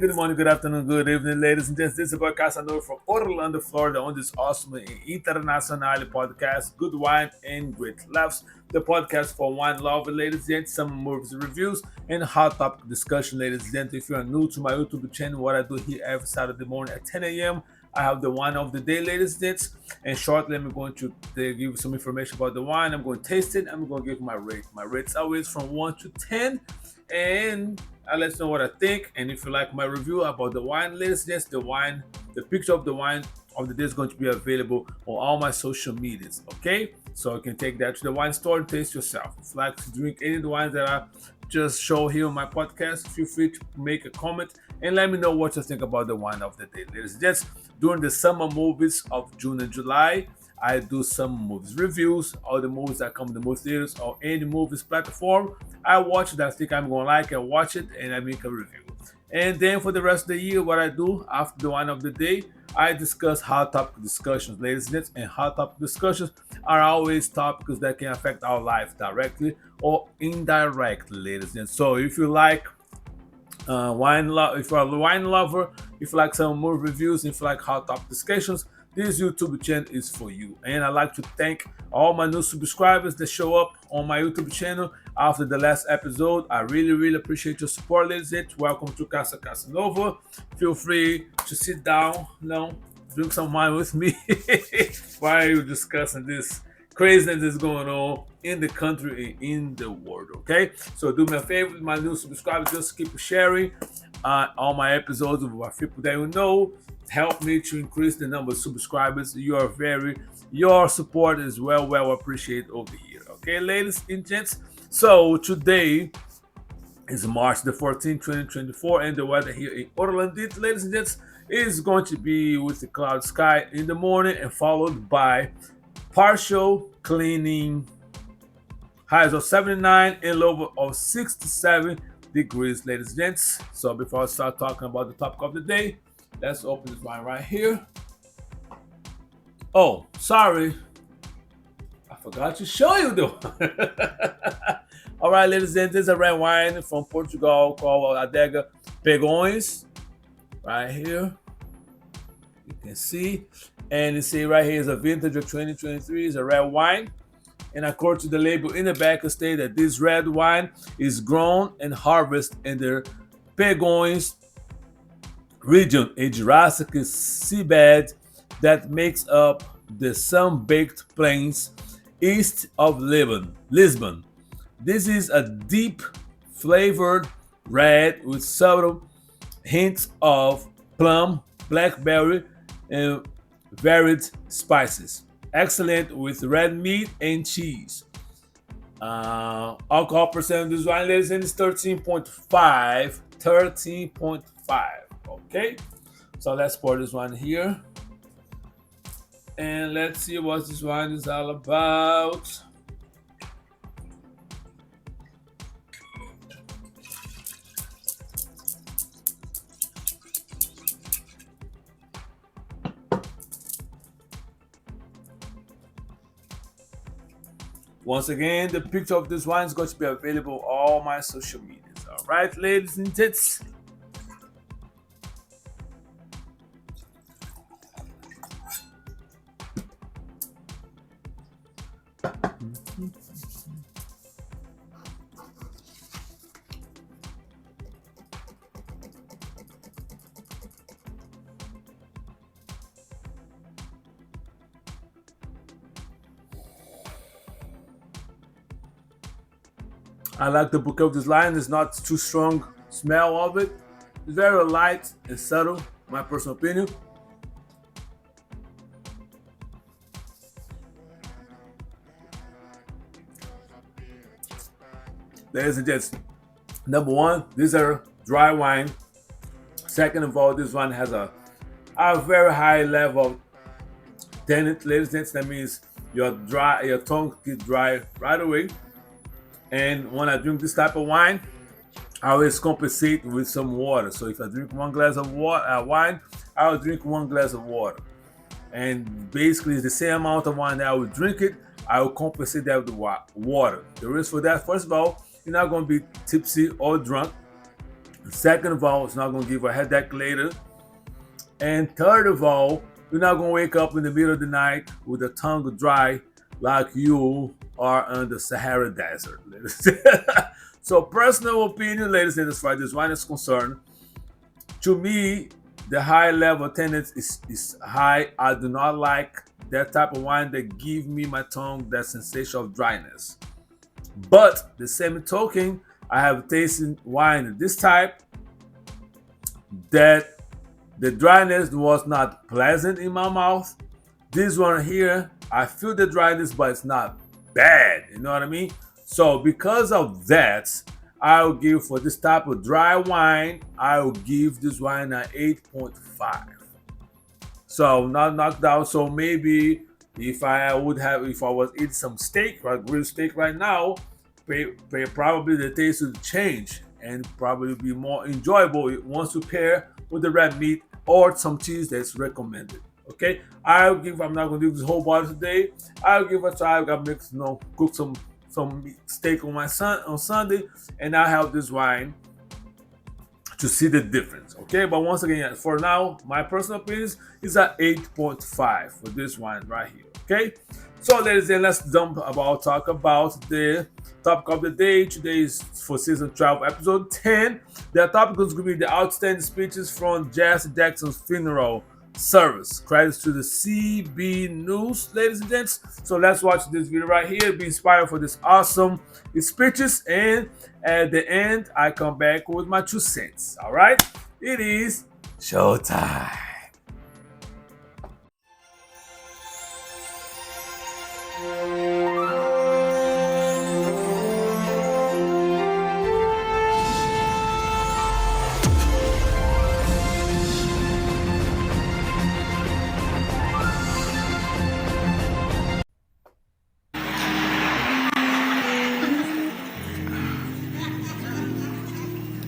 good morning, good afternoon, good evening, ladies and gents. This is about Casanova from Orlando, Florida, on this awesome international podcast, Good Wine and Great Laughs, the podcast for wine lovers, ladies and gents, some movies reviews, and hot topic discussion, ladies and gents. If you are new to my YouTube channel, what I do here every Saturday morning at 10 a.m., I have the wine of the day, ladies and gents, and shortly I'm going to give you some information about the wine. I'm going to taste it. I'm going to give my rate. My rate's always from 1 to 10, and I'll let you know what I think. And if you like my review about the wine, ladies and gents, the picture of the wine of the day is going to be available on all my social medias, okay? So you can take that to the wine store and taste yourself. If you like to drink any of the wines that I just show here on my podcast, feel free to make a comment and let me know what you think about the wine of the day, ladies and gents. During the summer movies of June and July, I do some movies reviews, all the movies that come to the movie theaters or any movies platform. I watch it, I think I'm going to like it, watch it, and I make a review. And then for the rest of the year, what I do after the wine of the day, I discuss hot topic discussions, ladies and gents. And hot topic discussions are always topics that can affect our life directly or indirectly, ladies and gents. So if you like if you're a wine lover, if you like some movie reviews, if you like hot topic discussions, this YouTube channel is for you. And I'd like to thank all my new subscribers that show up on my YouTube channel after the last episode. I really appreciate your support, ladies and gents. Welcome to Casa Casanova. Feel free to sit down, drink some wine with me while you're discussing this craziness that's going on in the country and in the world, okay? So do me a favor, my new subscribers, just keep sharing all my episodes with people that you know. Help me to increase the number of subscribers. Your support is well appreciated over here, okay, ladies and gents? So today is March the 14th, 2024, and the weather here in Orlando, ladies and gents, is going to be with the cloud sky in the morning and followed by partial cleaning, highs of 79 and low of 67 degrees, ladies and gents. So before I start talking about the topic of the day, let's open this wine right here. Oh, sorry, I forgot to show you the All right, ladies and gents, this is a red wine from Portugal called ADEGA PEGOES, right here. You can see, and you see right here is a vintage of 2023. It's a red wine, and according to the label in the back, it states that this red wine is grown and harvested in the PEGOES region, a Jurassic seabed that makes up the sun-baked plains east of Lisbon. This is a deep flavored red with subtle hints of plum, blackberry, and varied spices. Excellent with red meat and cheese. Alcohol percent of this wine, ladies and gents, is 13.5. 13.5. Okay, so let's pour this one here. And let's see what this wine is all about. Once again, the picture of this wine is going to be available on all my social medias. All right, ladies and gents. I like the bouquet of this wine. It's not too strong smell of it. It's very light and subtle, my personal opinion. Ladies and gents, number one, these are dry wine. Second of all, this one has a very high level of tannin, ladies and gents. That means your tongue gets dry right away. And when I drink this type of wine, I always compensate with some water. So if I drink 1 glass of wine, I will drink 1 glass of water. And basically, it's the same amount of wine that I will drink it, I will compensate that with water. The risk for that, first of all, you're not going to be tipsy or drunk. Second of all, it's not going to give a headache later. And third of all, you're not going to wake up in the middle of the night with a tongue dry like you are on the Sahara Desert. So, personal opinion, ladies and gentlemen, as far as this wine is concerned, to me, the high level attendance is high. I do not like that type of wine that give me my tongue that sensation of dryness. But the same token, I have tasted wine of this type that the dryness was not pleasant in my mouth. This one here, I feel the dryness, but it's not bad. You know what I mean? So because of that, I'll give for this type of dry wine, I'll give this wine an 8.5. So not knocked out. So maybe if I was eating some steak, like grilled steak right now, probably the taste would change and probably be more enjoyable once you pair with the red meat or some cheese that's recommended. Okay, I'm not gonna do this whole bottle today. I'll give it a try. I got mix, cook some steak on on Sunday, and I'll have this wine to see the difference. Okay, but once again, for now, my personal opinion is at 8.5 for this wine right here. Okay, so ladies and gentlemen, let's talk about the topic of the day. Today is for season 12, episode 10. The topic is going to be the outstanding speeches from Jesse Jackson's funeral service. Credits to the CB News, ladies and gents. So let's watch this video right here. Be inspired for this awesome speeches, and at the end, I come back with my 2 cents. All right, it is showtime.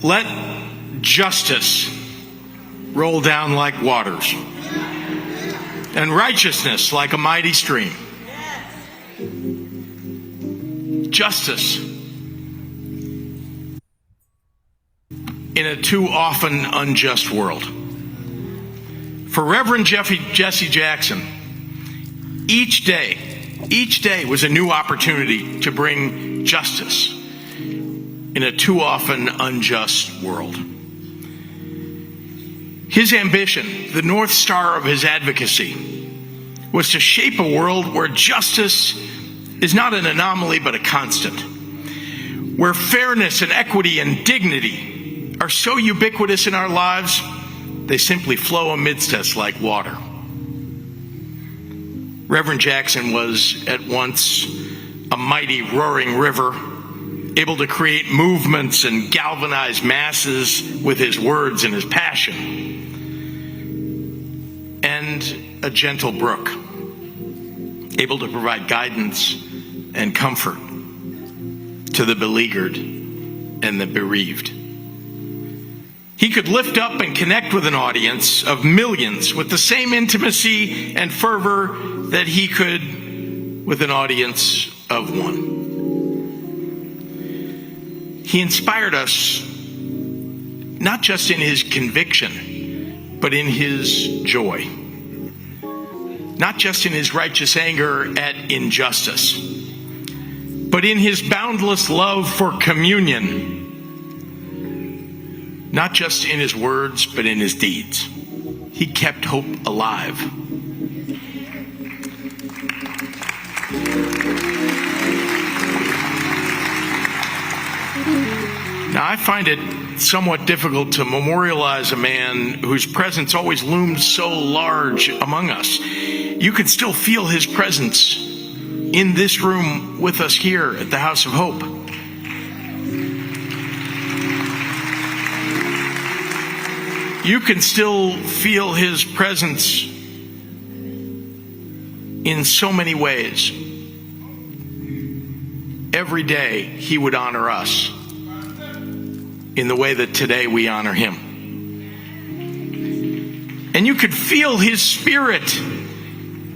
Let justice roll down like waters, and righteousness like a mighty stream. Justice in a too often unjust world. For Reverend Jesse Jackson, each day was a new opportunity to bring justice in a too often unjust world. His ambition, the North Star of his advocacy, was to shape a world where justice is not an anomaly but a constant, where fairness and equity and dignity are so ubiquitous in our lives, they simply flow amidst us like water. Reverend Jackson was at once a mighty roaring river, able to create movements and galvanize masses with his words and his passion, and a gentle brook, able to provide guidance and comfort to the beleaguered and the bereaved. He could lift up and connect with an audience of millions with the same intimacy and fervor that he could with an audience of one. He inspired us not just in his conviction, but in his joy. Not just in his righteous anger at injustice, but in his boundless love for communion. Not just in his words, but in his deeds. He kept hope alive. Now, I find it somewhat difficult to memorialize a man whose presence always loomed so large among us. You could still feel his presence in this room with us here at the House of Hope. You can still feel his presence in so many ways. Every day he would honor us in the way that today we honor him. And you could feel his spirit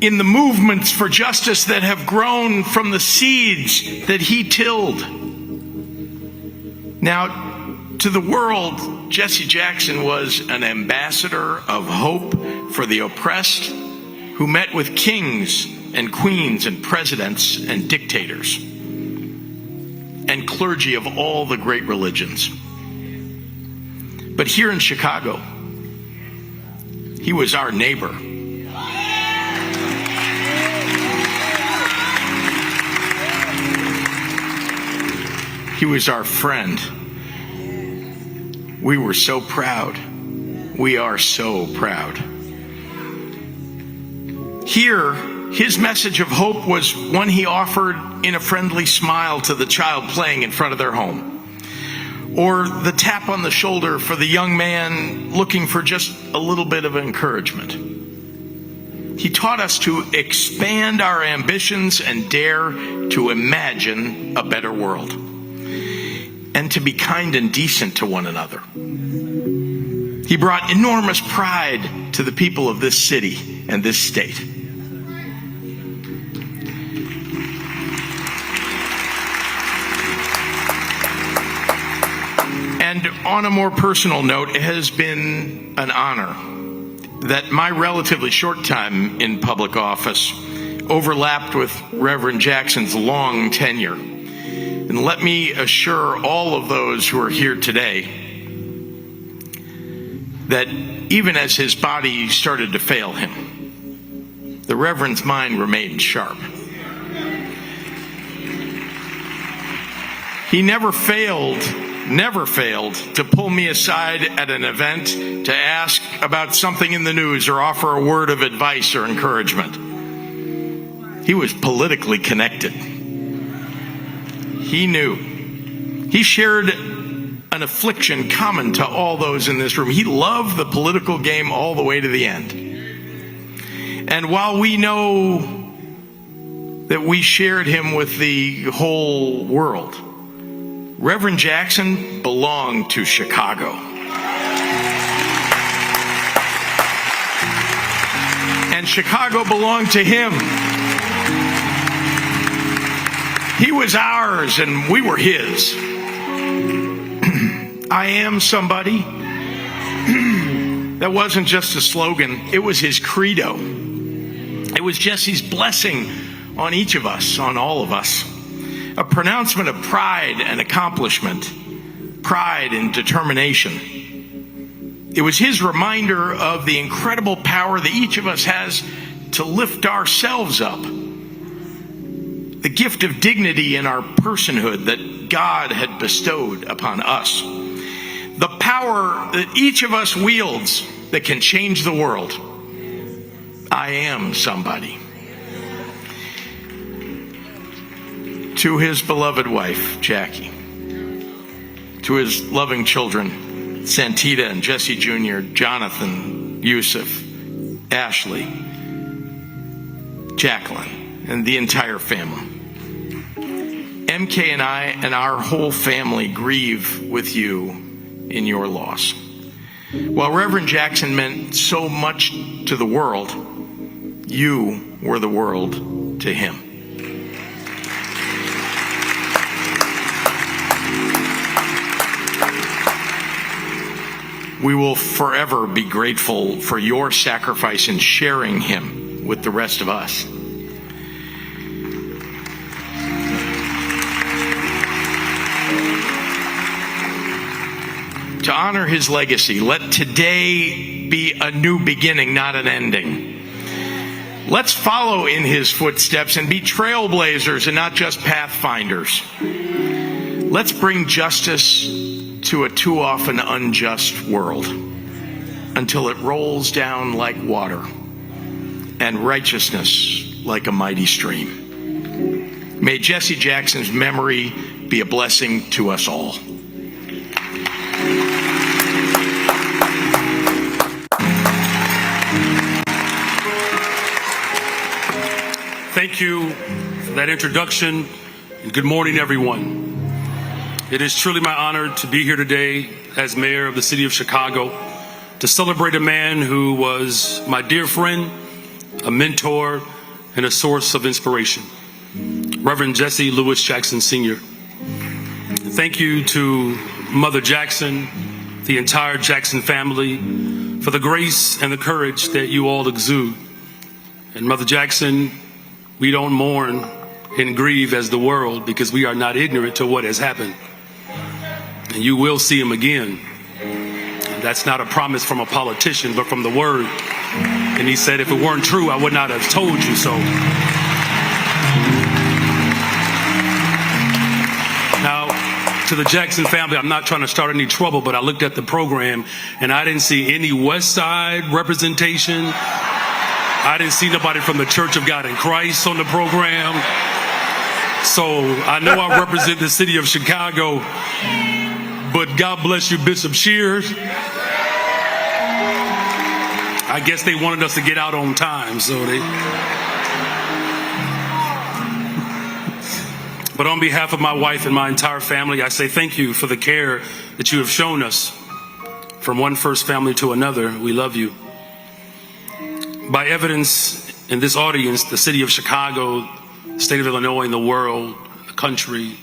in the movements for justice that have grown from the seeds that he tilled. Now, To the world, Jesse Jackson was an ambassador of hope for the oppressed who met with kings and queens and presidents and dictators and clergy of all the great religions. But here in Chicago, he was our neighbor. He was our friend. We were so proud. We are so proud. Here, his message of hope was one he offered in a friendly smile to the child playing in front of their home, or the tap on the shoulder for the young man looking for just a little bit of encouragement. He taught us to expand our ambitions and dare to imagine a better world, and to be kind and decent to one another. He brought enormous pride to the people of this city and this state. And on a more personal note, it has been an honor that my relatively short time in public office overlapped with Reverend Jackson's long tenure. And let me assure all of those who are here today that even as his body started to fail him, the Reverend's mind remained sharp. He never failed to pull me aside at an event to ask about something in the news or offer a word of advice or encouragement. He was politically connected. He knew. He shared an affliction common to all those in this room. He loved the political game all the way to the end. And while we know that we shared him with the whole world, Reverend Jackson belonged to Chicago. And Chicago belonged to him. He was ours and we were his. I am somebody. That wasn't just a slogan, it was his credo. It was Jesse's blessing on each of us, on all of us. A pronouncement of pride and accomplishment, pride and determination. It was his reminder of the incredible power that each of us has to lift ourselves up. The gift of dignity in our personhood that God had bestowed upon us. The power that each of us wields that can change the world. I am somebody. To his beloved wife, Jackie. To his loving children, Santita and Jesse Jr., Jonathan, Yusuf, Ashley, Jacqueline, and the entire family. MK and I and our whole family grieve with you in your loss. While Reverend Jackson meant so much to the world, you were the world to him. We will forever be grateful for your sacrifice in sharing him with the rest of us. To honor his legacy, let today be a new beginning, not an ending. Let's follow in his footsteps and be trailblazers and not just pathfinders. Let's bring justice to a too often unjust world until it rolls down like water and righteousness like a mighty stream. May Jesse Jackson's memory be a blessing to us all. Thank you for that introduction, and good morning, everyone. It is truly my honor to be here today as mayor of the city of Chicago to celebrate a man who was my dear friend, a mentor, and a source of inspiration, Reverend Jesse Louis Jackson Sr. Thank you to Mother Jackson, the entire Jackson family, for the grace and the courage that you all exude. And Mother Jackson, we don't mourn and grieve as the world because we are not ignorant to what has happened. And you will see him again. And that's not a promise from a politician, but from the Word. And he said, if it weren't true, I would not have told you so. Now, to the Jackson family, I'm not trying to start any trouble, but I looked at the program and I didn't see any West Side representation. I didn't see nobody from the Church of God in Christ on the program. So I know I represent the city of Chicago, but God bless you, Bishop Shears. I guess they wanted us to get out on time, so they... But on behalf of my wife and my entire family, I say thank you for the care that you have shown us. From one first family to another, we love you. By evidence in this audience, the city of Chicago, the state of Illinois, and the world, the country,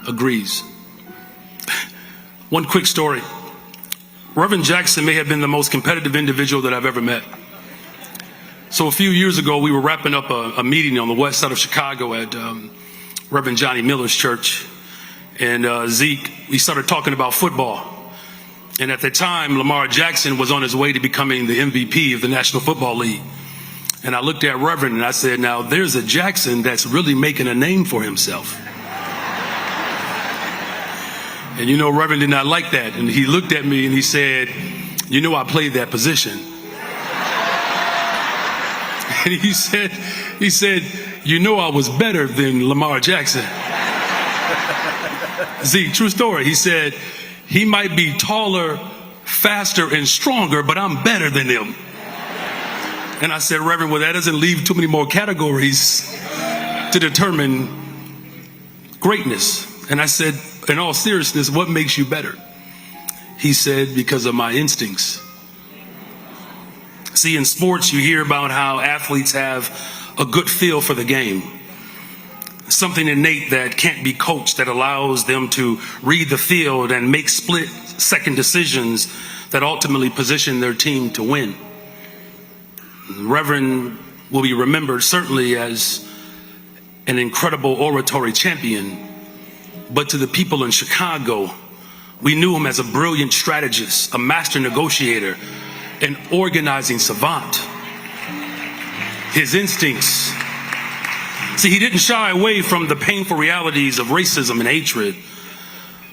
agrees. One quick story. Reverend Jackson may have been the most competitive individual that I've ever met. So a few years ago, we were wrapping up a meeting on the west side of Chicago at Reverend Johnny Miller's church. And Zeke, we started talking about football. And at the time, Lamar Jackson was on his way to becoming the MVP of the National Football League. And I looked at Reverend and I said, now there's a Jackson that's really making a name for himself. And you know, Reverend did not like that. And he looked at me and he said, you know, I played that position. And he said, you know, I was better than Lamar Jackson. See, true story. He said, he might be taller, faster, and stronger, but I'm better than him. And I said, Reverend, well, that doesn't leave too many more categories to determine greatness. And I said, in all seriousness, what makes you better? He said, because of my instincts. See, in sports, you hear about how athletes have a good feel for the game. Something innate that can't be coached, that allows them to read the field and make split-second decisions that ultimately position their team to win. The Reverend will be remembered certainly as an incredible oratory champion, but to the people in Chicago, we knew him as a brilliant strategist, a master negotiator, an organizing savant. His instincts. See, he didn't shy away from the painful realities of racism and hatred,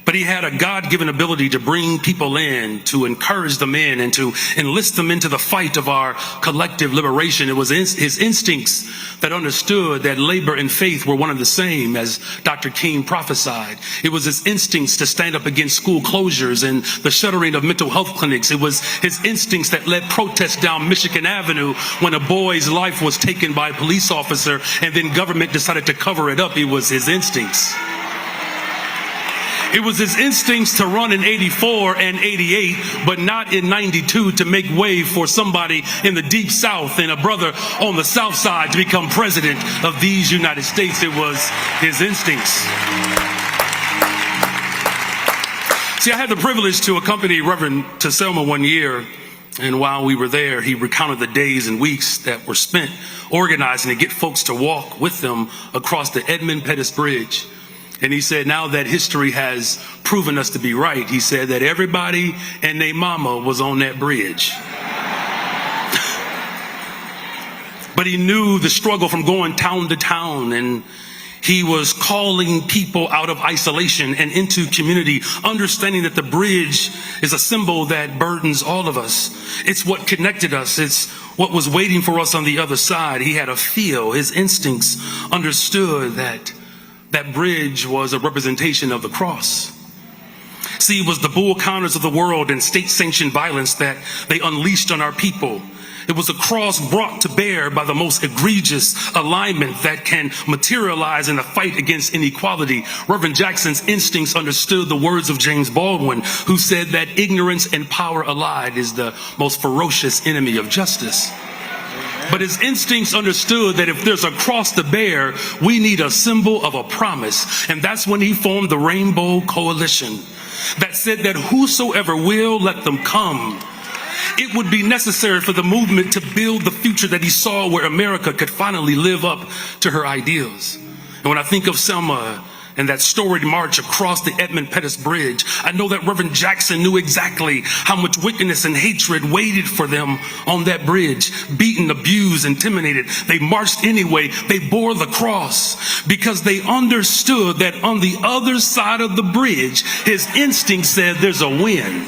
but he had a God-given ability to bring people in, to encourage them in, and to enlist them into the fight of our collective liberation. It was his instincts that understood that labor and faith were one and the same, as Dr. King prophesied. It was his instincts to stand up against school closures and the shuttering of mental health clinics. It was his instincts that led protests down Michigan Avenue when a boy's life was taken by a police officer and then government decided to cover it up. It was his instincts. It was his instincts to run in 84 and 88, but not in 92, to make way for somebody in the deep South and a brother on the South Side to become president of these United States. It was his instincts. See, I had the privilege to accompany Reverend to Selma one year, and while we were there, he recounted the days and weeks that were spent organizing to get folks to walk with them across the Edmund Pettus Bridge. And he said, now that history has proven us to be right, he said that everybody and their mama was on that bridge. But he knew the struggle from going town to town, and he was calling people out of isolation and into community, understanding that the bridge is a symbol that burdens all of us. It's what connected us. It's what was waiting for us on the other side. He had a feel. His instincts understood that that bridge was a representation of the cross. See, it was the bull counters of the world and state-sanctioned violence that they unleashed on our people. It was a cross brought to bear by the most egregious alignment that can materialize in the fight against inequality. Reverend Jackson's instincts understood the words of James Baldwin, who said that ignorance and power allied is the most ferocious enemy of justice. But his instincts understood that if there's a cross to bear, we need a symbol of a promise. And that's when he formed the Rainbow Coalition. that said that whosoever will, let them come. It would be necessary for the movement to build the future that he saw where America could finally live up to her ideals. And when I think of Selma and that storied march across the Edmund Pettus Bridge, I know that Reverend Jackson knew exactly how much wickedness and hatred waited for them on that bridge. Beaten, abused, intimidated, they marched anyway. They bore the cross because they understood that on the other side of the bridge, his instinct said there's a win.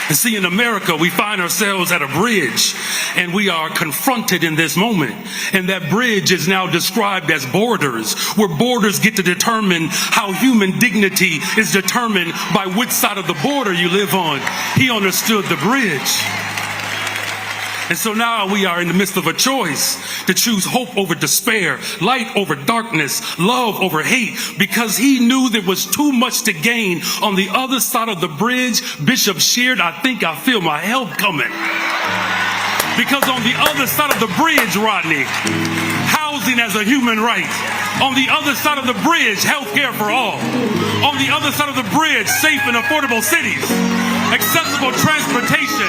And see, in America, we find ourselves at a bridge, and we are confronted in this moment. And that bridge is now described as borders, where borders get to determine how human dignity is determined by which side of the border you live on. He understood the bridge. And so now we are in the midst of a choice to choose hope over despair, light over darkness, love over hate, because he knew there was too much to gain. On the other side of the bridge, Bishop shared, I think I feel my help coming. Because on the other side of the bridge, Rodney, housing as a human right. On the other side of the bridge, health care for all. On the other side of the bridge, safe and affordable cities. Accessible transportation,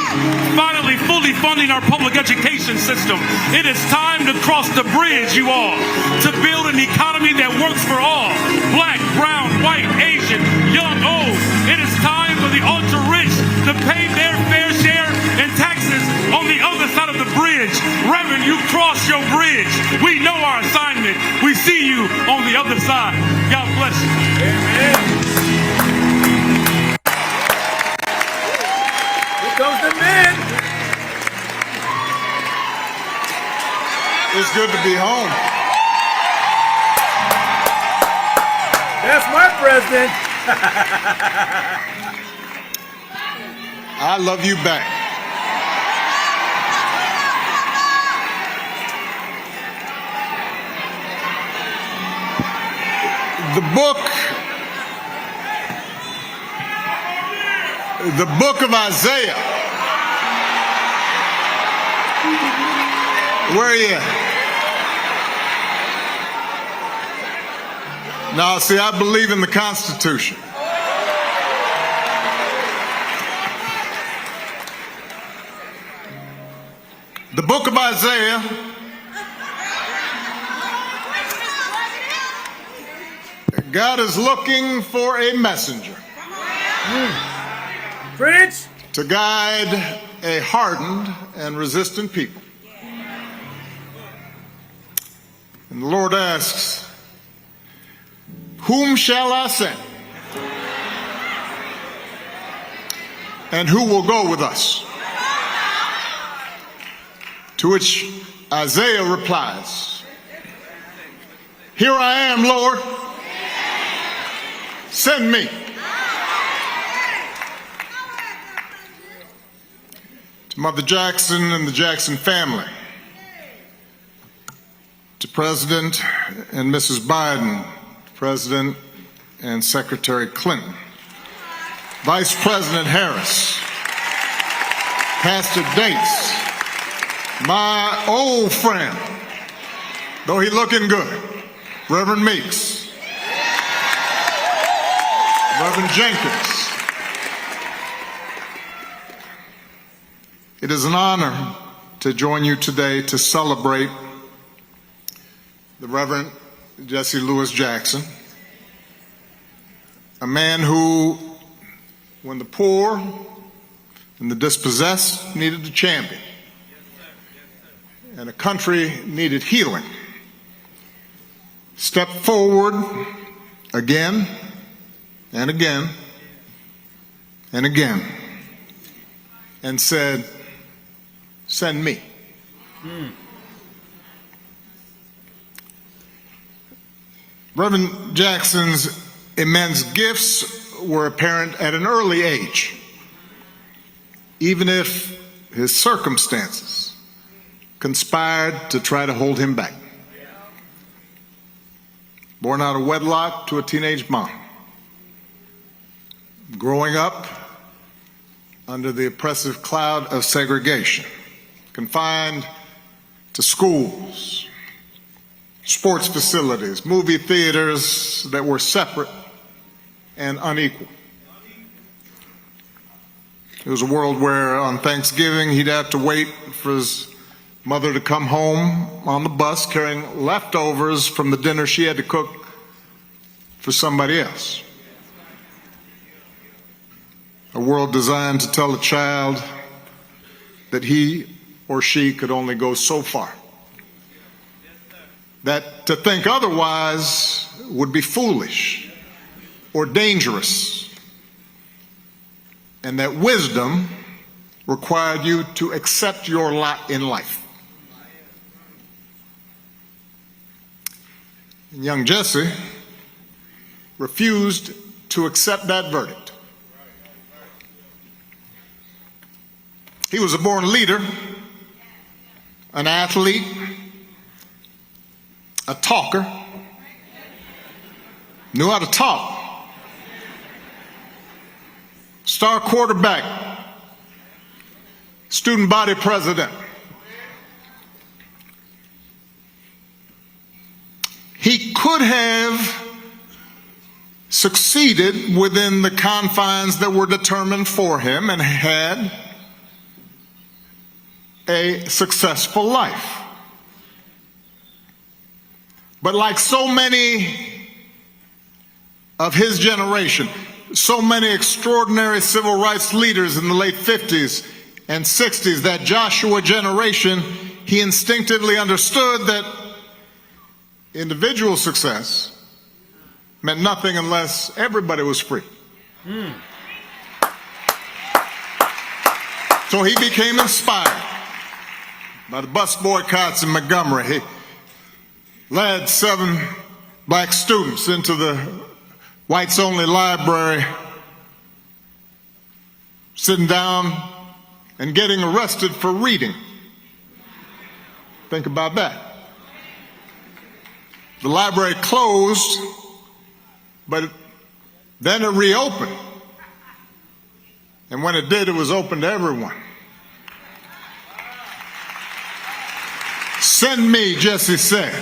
finally fully funding our public education system. It is time to cross the bridge, you all, to build an economy that works for all. Black, brown, white, Asian, young, old. It is time for the ultra-rich to pay their fair share in taxes on the other side of the bridge. Reverend, you cross your bridge. We know our assignment. We see you on the other side. God bless you. Amen. Comes the men. It's good to be home. That's my president. I love you back. The book of Isaiah. Where are you at? Now, see, I believe in the Constitution. The book of Isaiah God is looking for a messenger. Preach. To guide a hardened and resistant people. And the Lord asks, whom shall I send? And who will go with us? To which Isaiah replies, here I am, Lord. Send me. To Mother Jackson and the Jackson family, to President and Mrs. Biden, President and Secretary Clinton, Vice President Harris, Pastor Dates, my old friend, though he looking good, Reverend Meeks, Reverend Jenkins. It is an honor to join you today to celebrate the Reverend Jesse Lewis Jackson, a man who, when the poor and the dispossessed needed a champion, and a country needed healing, stepped forward again and again and again and said, send me. Reverend Jackson's immense gifts were apparent at an early age, even if his circumstances conspired to try to hold him back. Born out of wedlock to a teenage mom, growing up under the oppressive cloud of segregation, confined to schools, sports facilities, movie theaters that were separate and unequal. It was a world where on Thanksgiving he'd have to wait for his mother to come home on the bus carrying leftovers from the dinner she had to cook for somebody else. A world designed to tell a child that he or she could only go so far. That to think otherwise would be foolish or dangerous. And that wisdom required you to accept your lot in life. And young Jesse refused to accept that verdict. He was a born leader, an athlete, a talker, knew how to talk, star quarterback, student body president. He could have succeeded within the confines that were determined for him and had a successful life. But like so many of his generation, so many extraordinary civil rights leaders in the late 50s and 60s, that Joshua generation, he instinctively understood that individual success meant nothing unless everybody was free. So he became inspired by the bus boycotts in Montgomery. He led 7 black students into the whites-only library, sitting down and getting arrested for reading. Think about that. The library closed, but then it reopened. And when it did, it was open to everyone. Send me, Jesse said,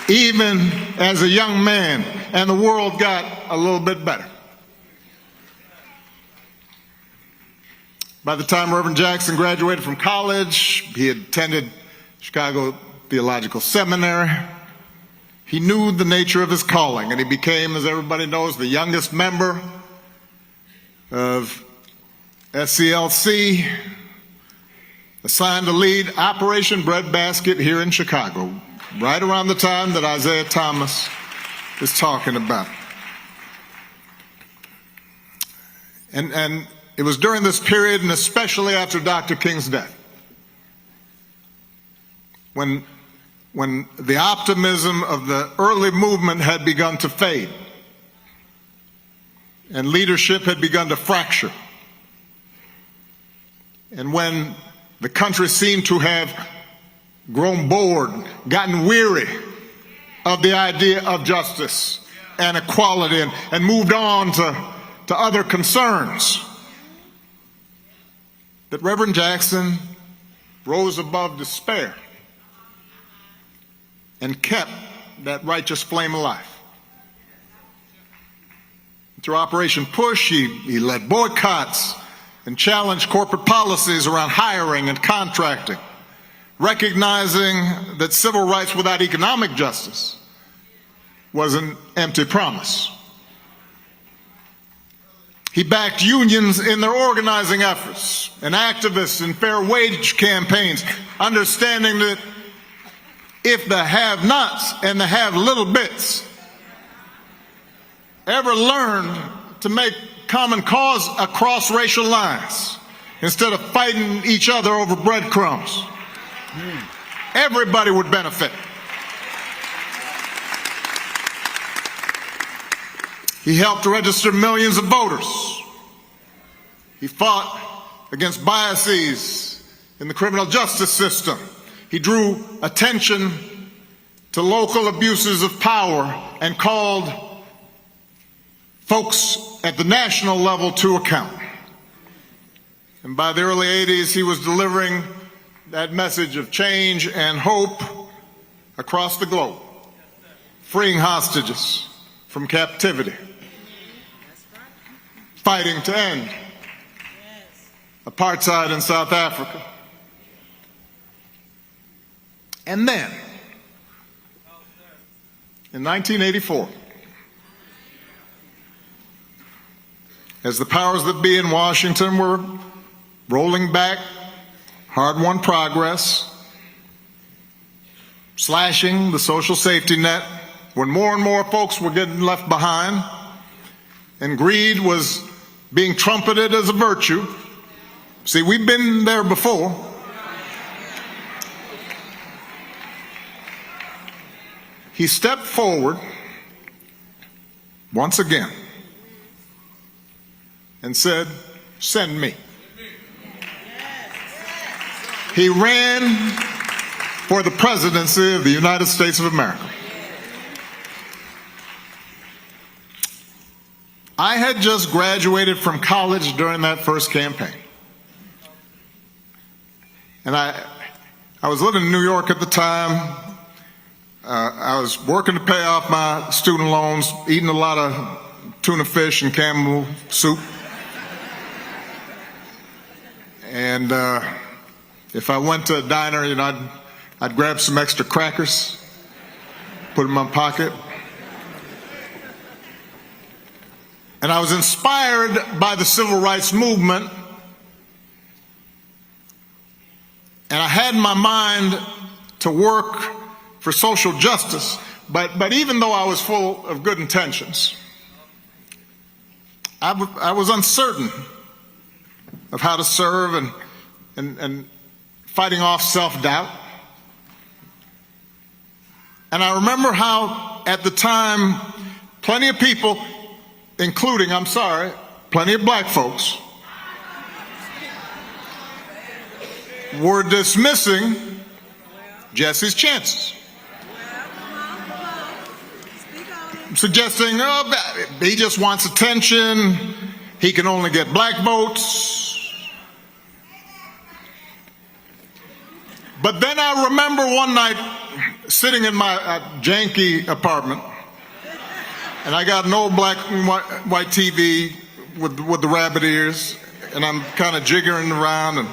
even as a young man, and the world got a little bit better. By the time Reverend Jackson graduated from college, he had attended Chicago Theological Seminary. He knew the nature of his calling, and he became, as everybody knows, the youngest member of SCLC, assigned to lead Operation Breadbasket here in Chicago, right around the time that Isaiah Thomas is talking about. And it was during this period, and especially after Dr. King's death, when the optimism of the early movement had begun to fade and leadership had begun to fracture, and when the country seemed to have grown bored, gotten weary of the idea of justice and equality, and moved on to other concerns, that Reverend Jackson rose above despair and kept that righteous flame alive. Through Operation Push, he led boycotts and challenged corporate policies around hiring and contracting, recognizing that civil rights without economic justice was an empty promise. He backed unions in their organizing efforts and activists in fair wage campaigns, understanding that if the have-nots and the have-little bits ever learned to make common cause across racial lines instead of fighting each other over breadcrumbs, everybody would benefit. He helped register millions of voters. He fought against biases in the criminal justice system. He drew attention to local abuses of power and called folks at the national level to account. And by the early 80s, he was delivering that message of change and hope across the globe, freeing hostages from captivity, fighting to end apartheid in South Africa. And then, in 1984, as the powers that be in Washington were rolling back hard-won progress, slashing the social safety net, when more and more folks were getting left behind, and greed was being trumpeted as a virtue. See, we've been there before. He stepped forward once again and said, "Send me." He ran for the presidency of the United States of America. I had just graduated from college during that first campaign. And I was living in New York at the time. I was working to pay off my student loans, eating a lot of tuna fish and camel soup. And if I went to a diner, I'd grab some extra crackers, put them in my pocket. And I was inspired by the civil rights movement. And I had in my mind to work for social justice. But even though I was full of good intentions, I was uncertain of how to serve and fighting off self-doubt. And I remember how, at the time, plenty of people, including, plenty of black folks, were dismissing Jesse's chances. Suggesting, oh, he just wants attention, he can only get black votes. But then I remember one night sitting in my janky apartment, and I got an old black and white TV with the rabbit ears, and I'm kind of jiggering around, and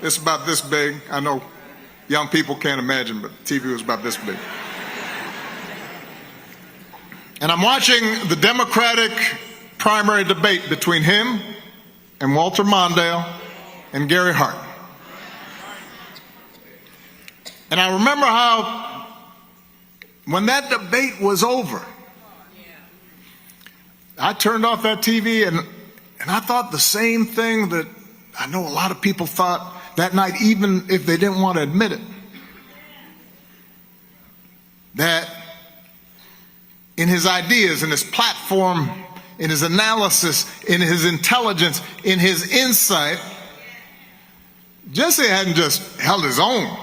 it's about this big. I know young people can't imagine, but the TV was about this big. And I'm watching the Democratic primary debate between him and Walter Mondale and Gary Hart. And I remember how, when that debate was over, I turned off that TV and I thought the same thing that I know a lot of people thought that night, even if they didn't want to admit it. That in his ideas, in his platform, in his analysis, in his intelligence, in his insight, Jesse hadn't just held his own.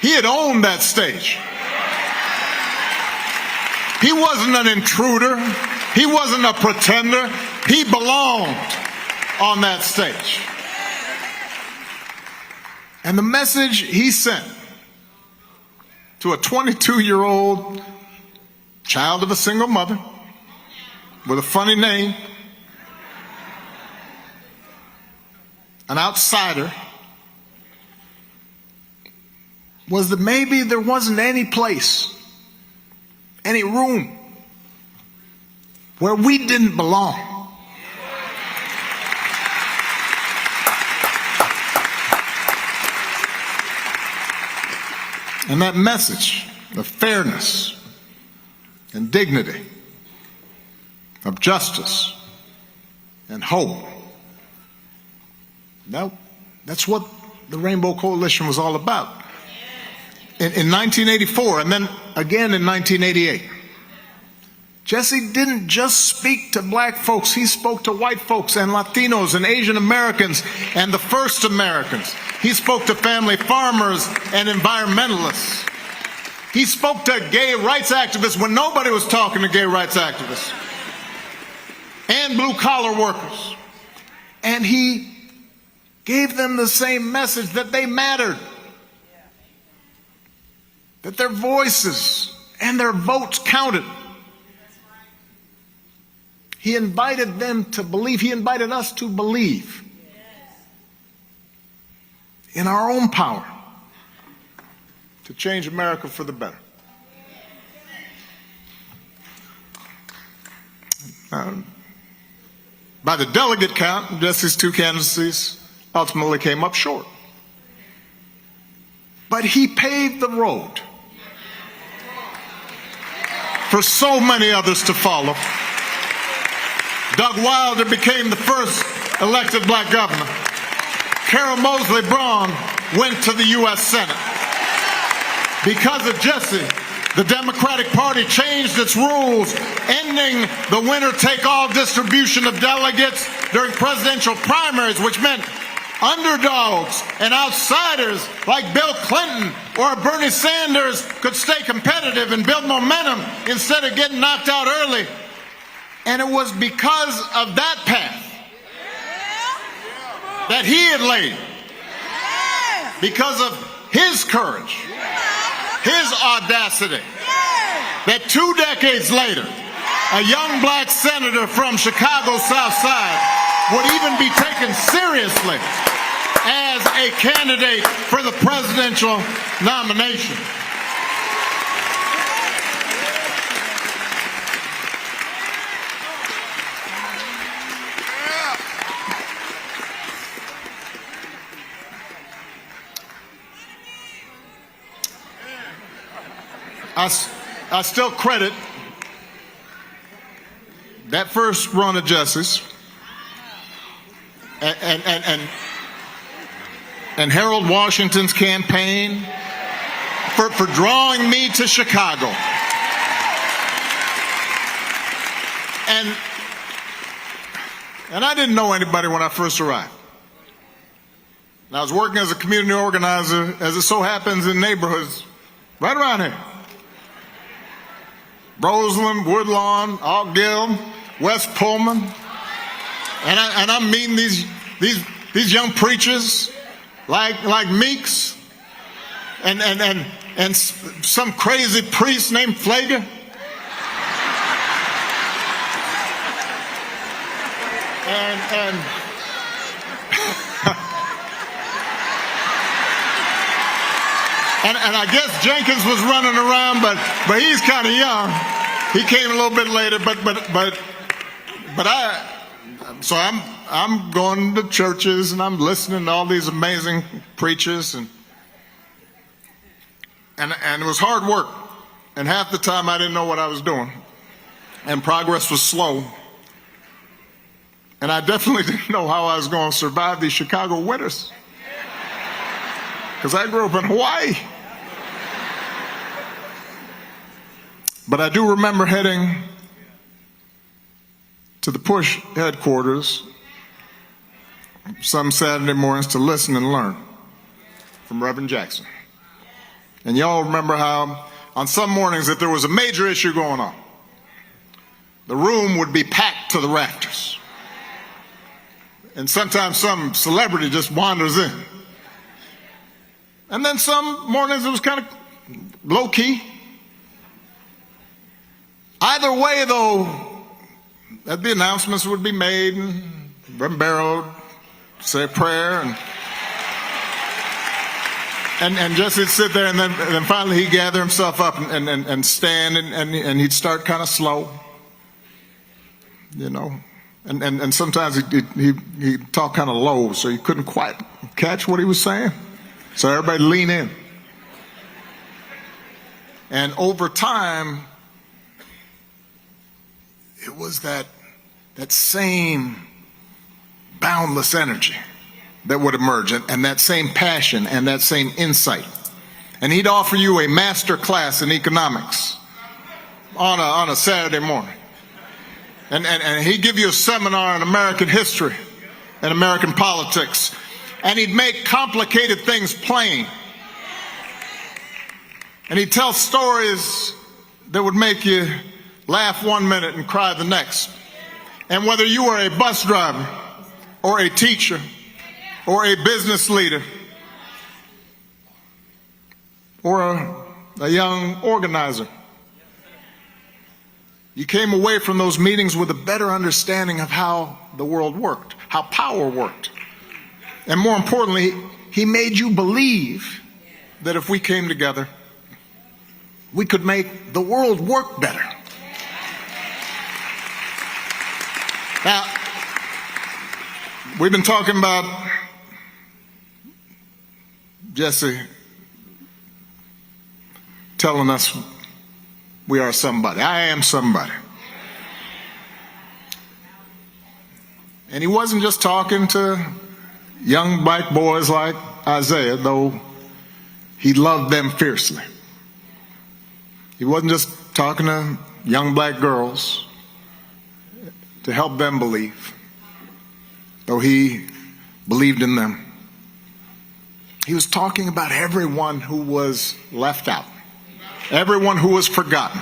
He had owned that stage. He wasn't an intruder. He wasn't a pretender. He belonged on that stage. And the message he sent to a 22-year-old child of a single mother with a funny name, an outsider, was that maybe there wasn't any place, any room where we didn't belong. And that message of fairness and dignity, of justice and hope, that's what the Rainbow Coalition was all about. In 1984, and then again in 1988, Jesse didn't just speak to black folks, he spoke to white folks and Latinos and Asian Americans and the first Americans. He spoke to family farmers and environmentalists. He spoke to gay rights activists when nobody was talking to gay rights activists, and blue-collar workers. And he gave them the same message, that they mattered, that their voices and their votes counted. He invited them to believe. He invited us to believe in our own power to change America for the better. By the delegate count, Jesse's two candidacies ultimately came up short. But he paved the road for so many others to follow. Doug Wilder became the first elected black governor. Carol Moseley Braun went to the U.S. Senate. Because of Jesse, the Democratic Party changed its rules, ending the winner-take-all distribution of delegates during presidential primaries, which meant underdogs and outsiders like Bill Clinton or Bernie Sanders could stay competitive and build momentum instead of getting knocked out early. And it was because of that path that he had laid, because of his courage, his audacity, that 2 decades later, a young black senator from Chicago's South Side would even be taken seriously as a candidate for the presidential nomination. I still credit that first run of Jesse's and Harold Washington's campaign for drawing me to Chicago. And I didn't know anybody when I first arrived. And I was working as a community organizer, as it so happens, in neighborhoods right around here. Roseland, Woodlawn, Altgill, West Pullman. And I'm meeting these young preachers like Meeks and some crazy priest named Flager. And I guess Jenkins was running around, but he's kind of young. He came a little bit later, so I'm going to churches and I'm listening to all these amazing preachers, and it was hard work, and half the time I didn't know what I was doing, and progress was slow, and I definitely didn't know how I was going to survive these Chicago winters, because I grew up in Hawaii. But I do remember heading to the push headquarters some Saturday mornings to listen and learn from Reverend Jackson. And y'all remember how on some mornings, if there was a major issue going on, the room would be packed to the rafters. And sometimes some celebrity just wanders in. And then some mornings it was kind of low-key. Either way, though, the announcements would be made, and Reverend Barrow would say a prayer, and Jesse would sit there, and then finally he'd gather himself up and stand, and he'd start kind of slow, you know, and sometimes he'd talk kind of low, so you couldn't quite catch what he was saying, so everybody lean in. And over time, it was that same boundless energy that would emerge, and that same passion and that same insight. And he'd offer you a master class in economics on a Saturday morning. And he'd give you a seminar on American history and American politics. And he'd make complicated things plain. And he'd tell stories that would make you laugh 1 minute and cry the next. And whether you were a bus driver or a teacher or a business leader or a young organizer, You came away from those meetings with a better understanding of how the world worked, how power worked. And more importantly, he made you believe that if we came together, we could make the world work better. Now, we've been talking about Jesse telling us we are somebody. I am somebody. And he wasn't just talking to young black boys like Isaiah, though he loved them fiercely. He wasn't just talking to young black girls to help them believe, though he believed in them. He was talking about everyone who was left out, everyone who was forgotten,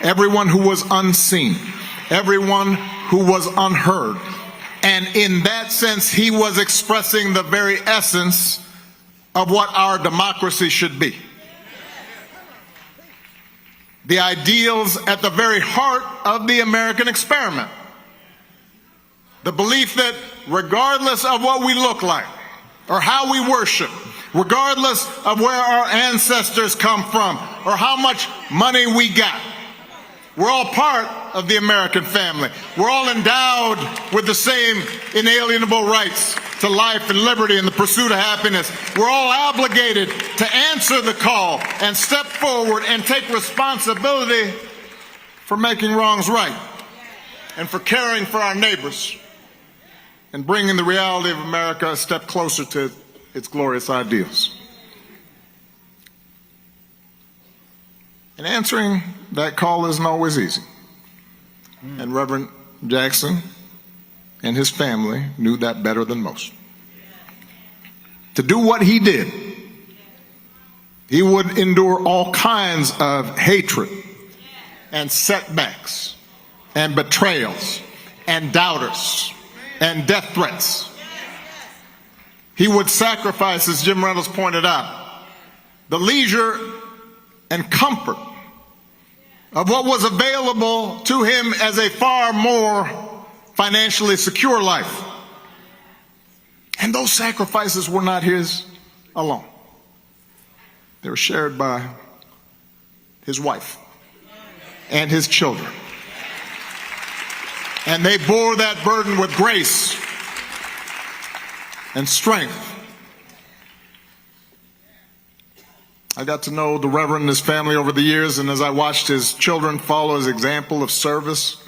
everyone who was unseen, everyone who was unheard. And in that sense, he was expressing the very essence of what our democracy should be. The ideals at the very heart of the American experiment. The belief that regardless of what we look like or how we worship, regardless of where our ancestors come from or how much money we got, we're all part of the American family. We're all endowed with the same inalienable rights to life and liberty and the pursuit of happiness. We're all obligated to answer the call and step forward and take responsibility for making wrongs right and for caring for our neighbors and bringing the reality of America a step closer to its glorious ideals. And answering that call isn't always easy. And Reverend Jackson and his family knew that better than most. To do what he did, he would endure all kinds of hatred and setbacks and betrayals and doubters and death threats. He would sacrifice, as Jim Reynolds pointed out, the leisure and comfort of what was available to him as a far more financially secure life. And those sacrifices were not his alone. They were shared by his wife and his children. And they bore that burden with grace and strength. I got to know the Reverend and his family over the years, and as I watched his children follow his example of service,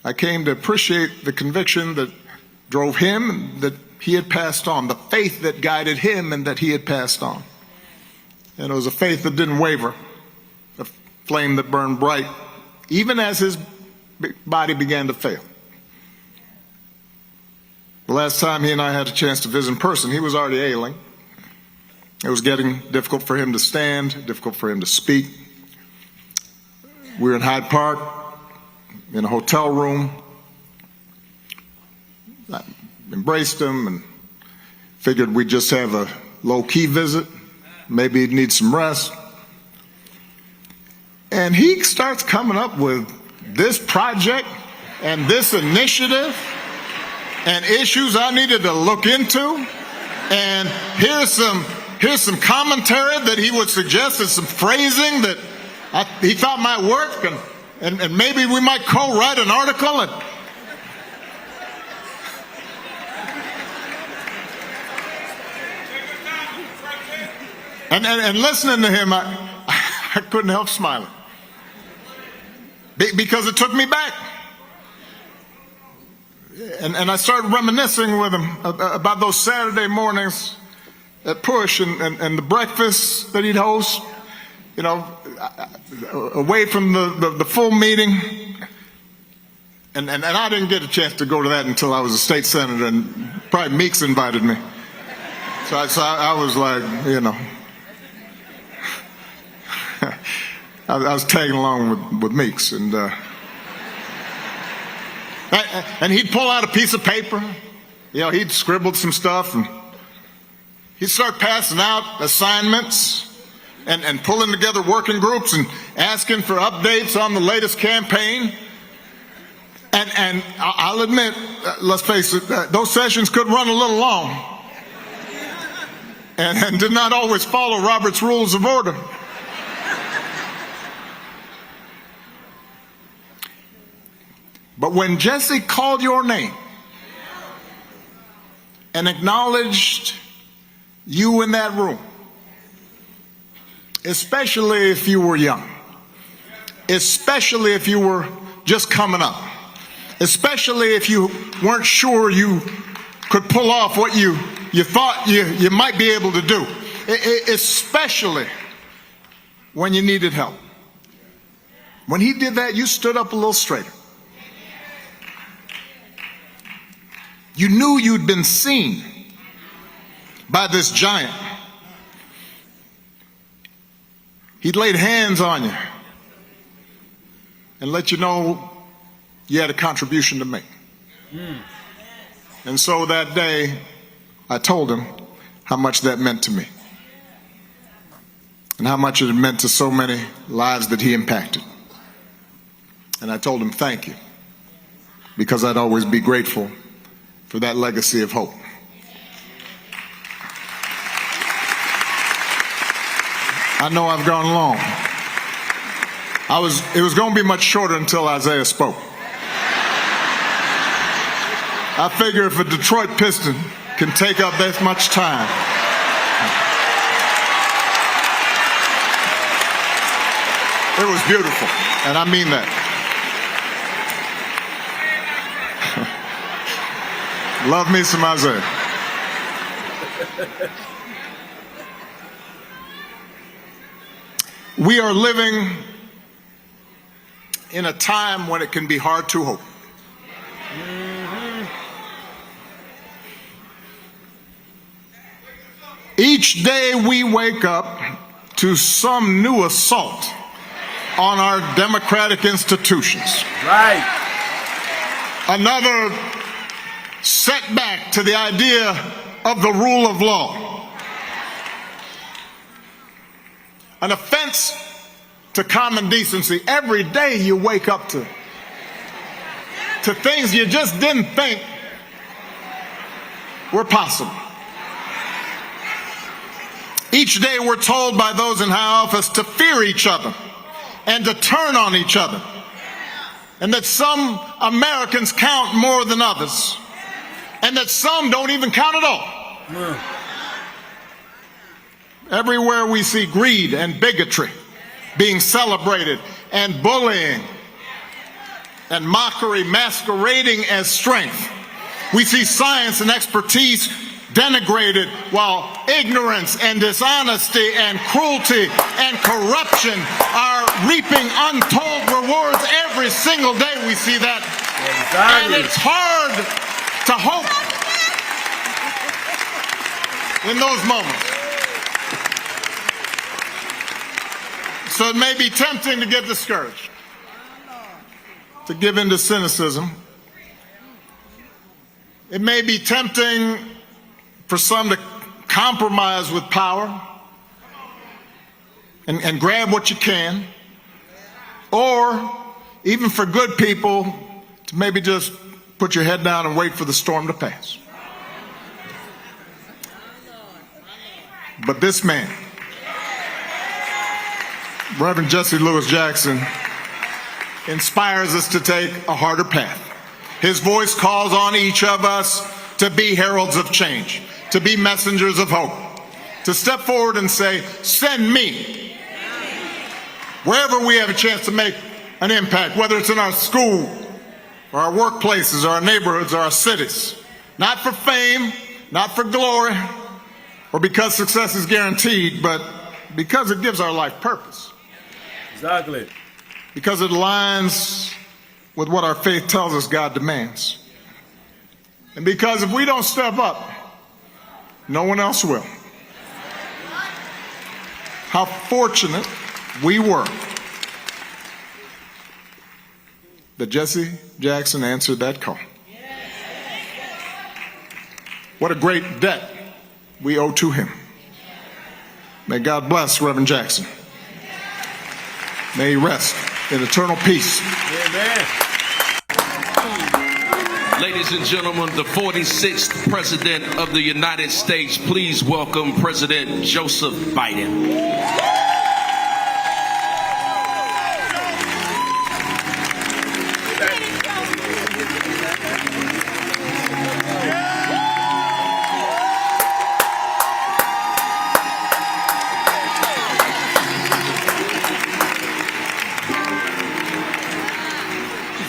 I came to appreciate the conviction that drove him and that he had passed on, the faith that guided him and that he had passed on. And it was a faith that didn't waver, a flame that burned bright, even as his body began to fail. The last time he and I had a chance to visit in person, he was already ailing. It was getting difficult for him to stand, difficult for him to speak. We were in Hyde Park, in a hotel room. I embraced him and figured we'd just have a low-key visit. Maybe he'd need some rest. And he starts coming up with this project and this initiative and issues I needed to look into. And here's some commentary that he would suggest, and some phrasing that he thought might work, and maybe we might co-write an article. And listening to him, I couldn't help smiling. Because it took me back. And I started reminiscing with him about those Saturday mornings at Push and the breakfast that he'd host, you know, away from the full meeting. And I didn't get a chance to go to that until I was a state senator, and probably Meeks invited me. So I was like, you know, I was tagging along with Meeks. And he'd pull out a piece of paper, you know, he'd scribbled some stuff, and he'd start passing out assignments and pulling together working groups and asking for updates on the latest campaign. And I'll admit, let's face it, those sessions could run a little long and did not always follow Robert's Rules of Order. But when Jesse called your name and acknowledged you in that room, especially if you were young, especially if you were just coming up, especially if you weren't sure you could pull off what you thought you might be able to do, especially when you needed help. When he did that, you stood up a little straighter. You knew you'd been seen by this giant. He'd laid hands on you and let you know you had a contribution to make. And so that day, I told him how much that meant to me and how much it meant to so many lives that he impacted. And I told him thank you, because I'd always be grateful for that legacy of hope. I know I've gone long. It was going to be much shorter until Isaiah spoke. I figure if a Detroit Piston can take up that much time, it was beautiful, and I mean that. Love me some Isaiah. We are living in a time when it can be hard to hope. Each day we wake up to some new assault on our democratic institutions. Right. Another setback to the idea of the rule of law. An offense to common decency. Every day you wake up to things you just didn't think were possible. Each day we're told by those in high office to fear each other and to turn on each other, and that some Americans count more than others, and that some don't even count at all. Everywhere we see greed and bigotry being celebrated, and bullying and mockery masquerading as strength. We see science and expertise denigrated, while ignorance and dishonesty and cruelty and corruption are reaping untold rewards. Every single day we see that. Exactly. And it's hard to hope in those moments. So it may be tempting to get discouraged, to give in to cynicism. It may be tempting for some to compromise with power and grab what you can, or even for good people to maybe just put your head down and wait for the storm to pass. But this man, Reverend Jesse Lewis Jackson, inspires us to take a harder path. His voice calls on each of us to be heralds of change, to be messengers of hope, to step forward and say, send me. Wherever we have a chance to make an impact, whether it's in our school or our workplaces or our neighborhoods or our cities, not for fame, not for glory, or because success is guaranteed, but because it gives our life purpose. Exactly. Because it aligns with what our faith tells us God demands. And because if we don't step up, no one else will. How fortunate we were that Jesse Jackson answered that call. What a great debt we owe to him. May God bless Reverend Jackson. May he rest in eternal peace. Amen. Ladies and gentlemen, the 46th President of the United States, please welcome President Joseph Biden.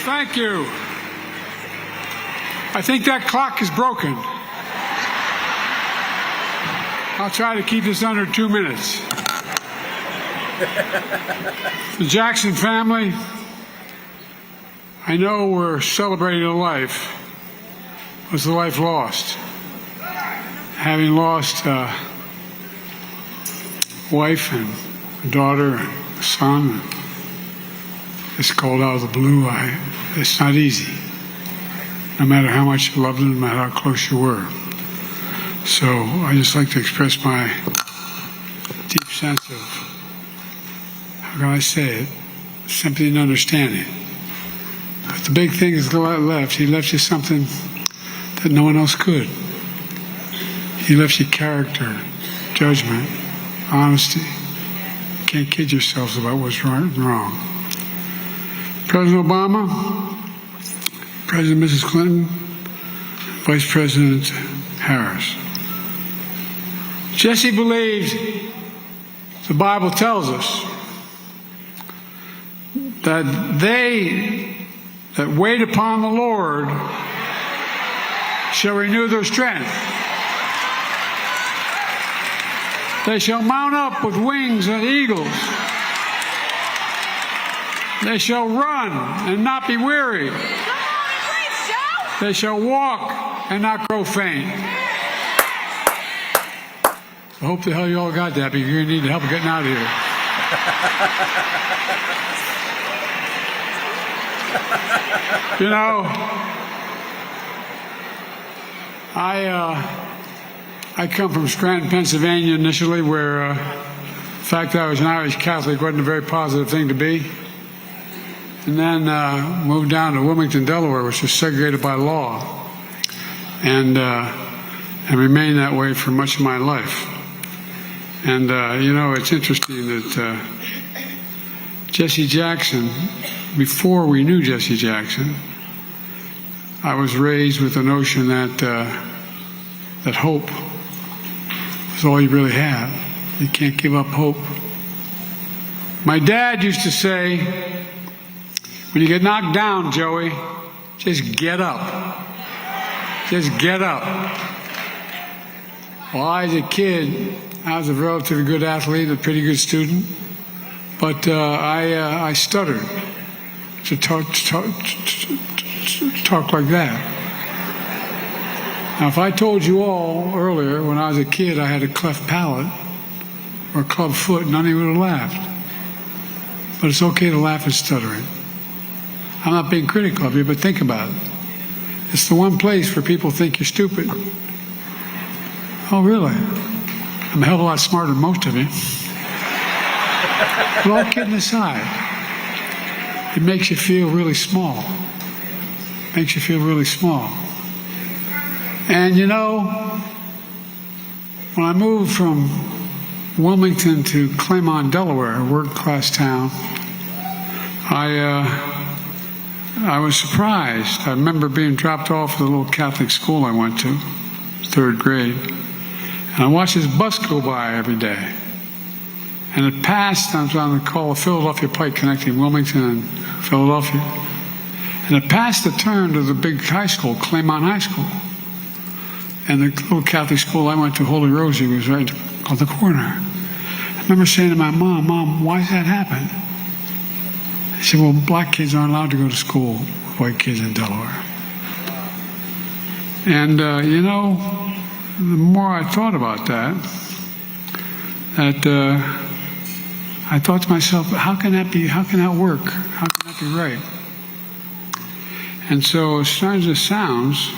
Thank you. I think that clock is broken. I'll try to keep this under 2 minutes. The Jackson family, I know we're celebrating a life. It was a life lost. Having lost a wife and a daughter and a son, it's called out of the blue. It's not easy. No matter how much you loved them, no matter how close you were. So I just like to express my deep sense of, how can I say it, sympathy and understanding. But the big thing is he left you something that no one else could. He left you character, judgment, honesty. You can't kid yourselves about what's right and wrong. President Obama, President Mrs. Clinton, Vice President Harris. Jesse believed, the Bible tells us, that they that wait upon the Lord shall renew their strength. They shall mount up with wings as eagles. They shall run and not be weary. They shall walk and not grow faint. I hope the hell you all got that, but you're going to need help getting out of here. You know, I come from Scranton, Pennsylvania initially, where the fact that I was an Irish Catholic wasn't a very positive thing to be. And then moved down to Wilmington, Delaware, which was segregated by law, and remained that way for much of my life. And you know, it's interesting that Jesse Jackson, before we knew Jesse Jackson, I was raised with the notion that that hope is all you really have. You can't give up hope. My dad used to say, when you get knocked down, Joey, just get up. Just get up. Well, I was a kid. I was a relatively good athlete, a pretty good student, but I stuttered to talk like that. Now, if I told you all earlier, when I was a kid, I had a cleft palate or a club foot, none of you would have laughed. But it's okay to laugh at stuttering. I'm not being critical of you, but think about it. It's the one place where people think you're stupid. Oh, really? I'm a hell of a lot smarter than most of you. But all kidding aside, it makes you feel really small. Makes you feel really small. And you know, when I moved from Wilmington to Claymont, Delaware, a world-class town, I was surprised. I remember being dropped off at a little Catholic school I went to, 3rd grade. And I watched this bus go by every day. And it passed, I was on the call of Philadelphia Pike connecting Wilmington and Philadelphia. And it passed the turn to the big high school, Claymont High School. And the little Catholic school I went to, Holy Rosie, was right on the corner. I remember saying to my mom, "Mom, why does that happen?" She said, "Well, black kids aren't allowed to go to school with white kids in Delaware." And, you know, the more I thought about that, I thought to myself, how can that be? How can that work? How can that be right? And so, as strange as it sounds,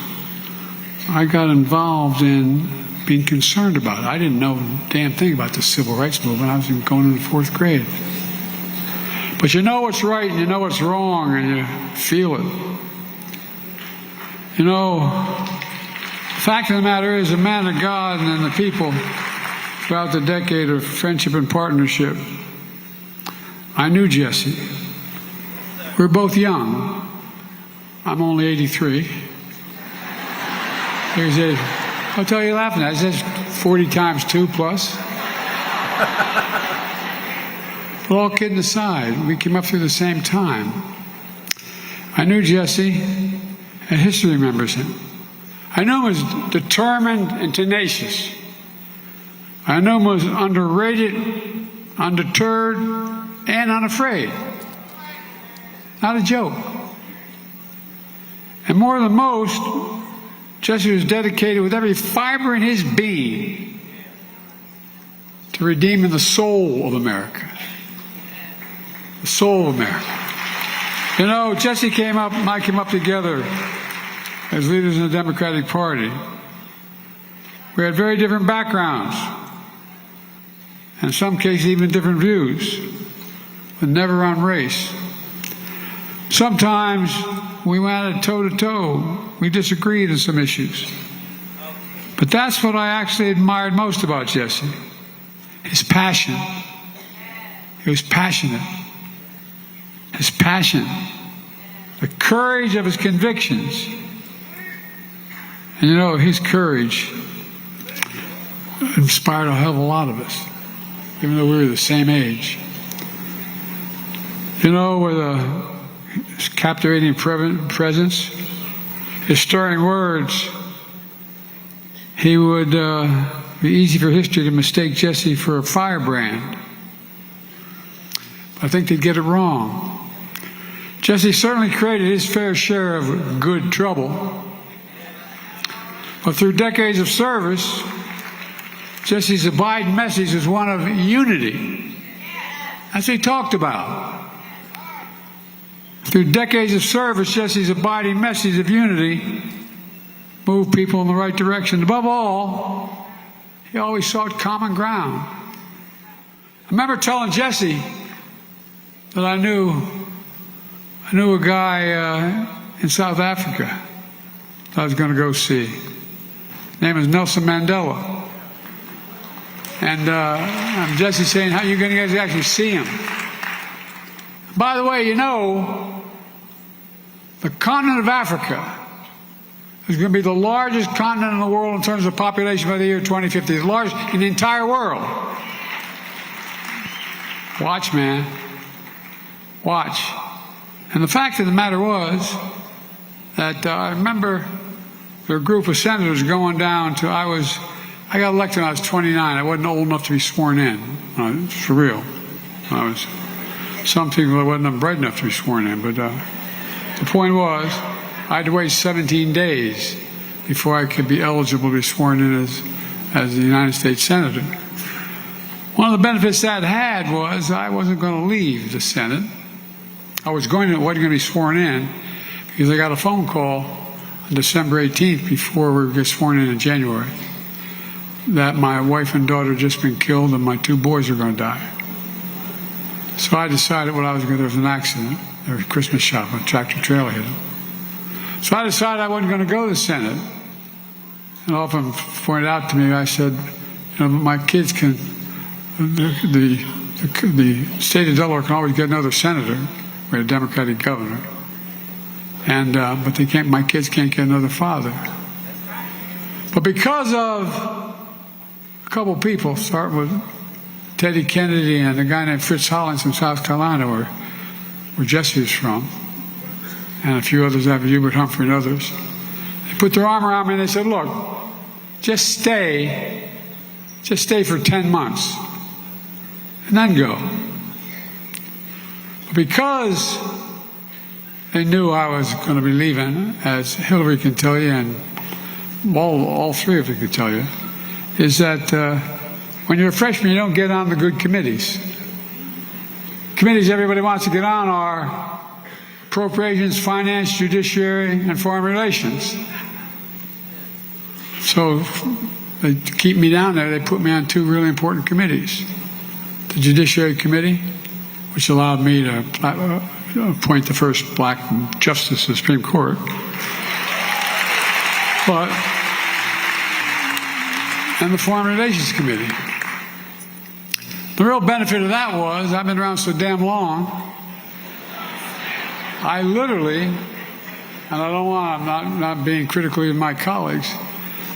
I got involved in being concerned about it. I didn't know a damn thing about the civil rights movement. I was going into 4th grade. But you know what's right and you know what's wrong, and you feel it. You know, the fact of the matter is, the man of God and the people throughout the decade of friendship and partnership, I knew Jesse. We were both young. I'm only 83. Here's a, I'll tell you laughing at it. That's 40 times 2 plus. But all kidding aside, we came up through the same time. I knew Jesse, and history remembers him. I knew him was determined and tenacious. I knew him was underrated, undeterred, and unafraid. Not a joke. And more than most, Jesse was dedicated with every fiber in his being to redeeming the soul of America. The soul of America. You know, Jesse came up and I came up together as leaders in the Democratic Party. We had very different backgrounds, and in some cases even different views, but never on race. Sometimes we went toe-to-toe. We disagreed on some issues. But that's what I actually admired most about Jesse. His passion. He was passionate. His passion. The courage of his convictions. And you know, his courage inspired a hell of a lot of us, even though we were the same age. You know, with his captivating presence, his stirring words, he would be easy for history to mistake Jesse for a firebrand. I think they'd get it wrong. Jesse certainly created his fair share of good trouble. But through decades of service, Jesse's abiding message was one of unity. That's what he talked about. Through decades of service, Jesse's abiding message of unity moved people in the right direction. Above all, he always sought common ground. I remember telling Jesse that I knew a guy in South Africa that I was going to go see. His name is Nelson Mandela. And Jesse saying, how are you going to actually see him? By the way, you know, the continent of Africa is going to be the largest continent in the world in terms of population by the year 2050. The largest in the entire world. Watch, man. Watch. And the fact of the matter was that I remember there were a group of senators going down to, I got elected when I was 29. I wasn't old enough to be sworn in. For real. Some people I wasn't bright enough to be sworn in. But the point was, I had to wait 17 days before I could be eligible to be sworn in as the United States Senator. One of the benefits that had was I wasn't going to leave the Senate. I wasn't going to be sworn in because I got a phone call on December 18th before we would get sworn in January that my wife and daughter had just been killed and my 2 boys were going to die. So I decided there was an accident. There was a Christmas shop, a tractor trailer hit them. So I decided I wasn't going to go to the Senate. And often pointed out to me, I said, you know, my kids can, the state of Delaware can always get another senator. We had a Democratic governor. And, but they can't, my kids can't get another father. But because of a couple of people, starting with Teddy Kennedy and a guy named Fritz Hollins from South Carolina, where Jesse was from, and a few others after Hubert Humphrey and others, they put their arm around me and they said, look, just stay for 10 months and then go. Because they knew I was going to be leaving, as Hillary can tell you, and all 3 of you can tell you, is that when you're a freshman, you don't get on the good committees. Committees everybody wants to get on are appropriations, finance, judiciary, and foreign relations. So to keep me down there, they put me on 2 really important committees. The Judiciary Committee, which allowed me to appoint the first black justice of the Supreme Court. And the Foreign Relations Committee. The real benefit of that was, I've been around so damn long, I literally, and I'm not being critical of my colleagues,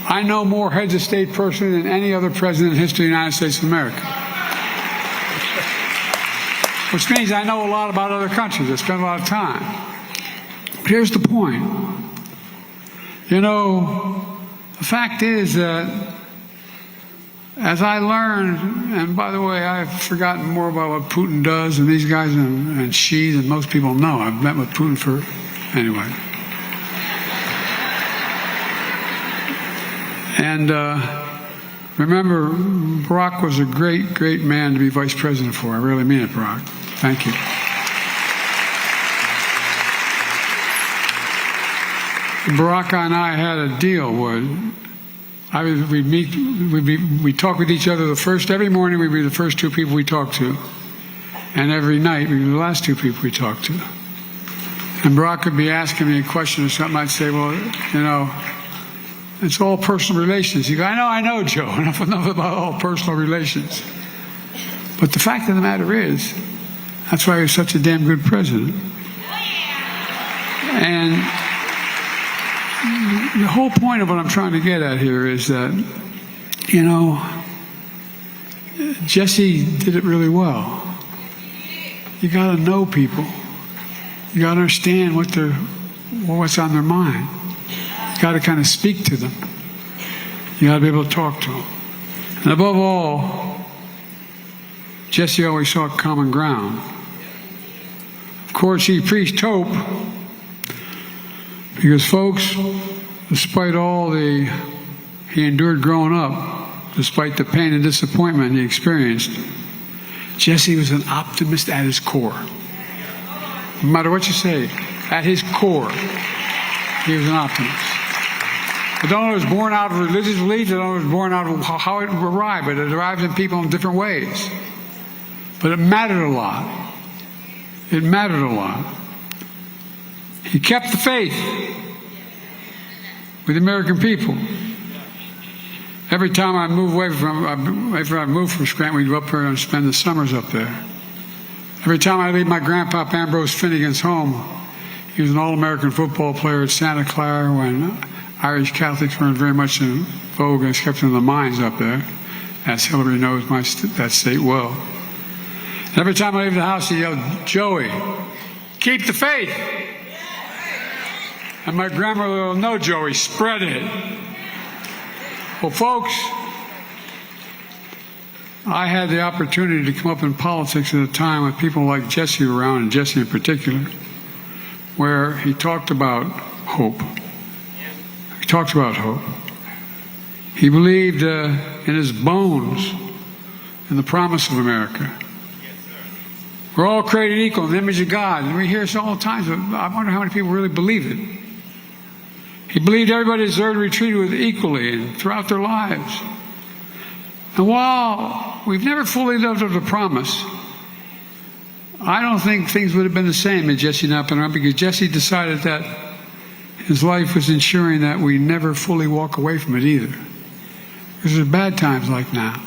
I know more heads of state personally than any other president in the history of the United States of America. Which means I know a lot about other countries. I spend a lot of time. But here's the point. You know, the fact is that as I learned, and by the way, I've forgotten more about what Putin does and these guys and Xi than most people know. I've met with Putin anyway. And remember, Barack was a great, great man to be vice president for. I really mean it, Barack. Thank you. Barack and I had a deal where we'd talk with each other every morning we'd be the first 2 people we talked to. And every night we'd be the last 2 people we talked to. And Barack would be asking me a question or something. I'd say, well, you know, it's all personal relations. He'd go, I know, Joe. Enough about all personal relations. But the fact of the matter is, that's why he was such a damn good president. And the whole point of what I'm trying to get at here is that, you know, Jesse did it really well. You got to know people. You got to understand what's on their mind. You got to kind of speak to them. You got to be able to talk to them. And above all, Jesse always sought common ground. Of course, he preached hope because, folks, despite all he endured growing up, despite the pain and disappointment he experienced, Jesse was an optimist at his core. No matter what you say, at his core, he was an optimist. I don't know if it was born out of religious belief, I don't know if it was born out of how it arrived, but it arrived in people in different ways. But it mattered a lot. It mattered a lot. He kept the faith with the American people. Every time I moved after I moved from Scranton, we'd go up there and spend the summers up there. Every time I leave my grandpa Ambrose Finnegan's home, he was an All-American football player at Santa Clara when Irish Catholics weren't very much in vogue and kept in the mines up there, as Hillary knows that state well. And every time I leave the house, he yelled, "Joey, keep the faith." And my grandmother will know, "Joey, spread it." Well, folks, I had the opportunity to come up in politics at a time with people like Jesse around, and Jesse in particular, where he talked about hope. He talked about hope. He believed in his bones in the promise of America. We're all created equal in the image of God. And we hear this all the time, so I wonder how many people really believe it. He believed everybody deserved to be treated with equally and throughout their lives. And while we've never fully lived up to the promise, I don't think things would have been the same had Jesse not been around, because Jesse decided that his life was ensuring that we never fully walk away from it either. Because there's bad times like now.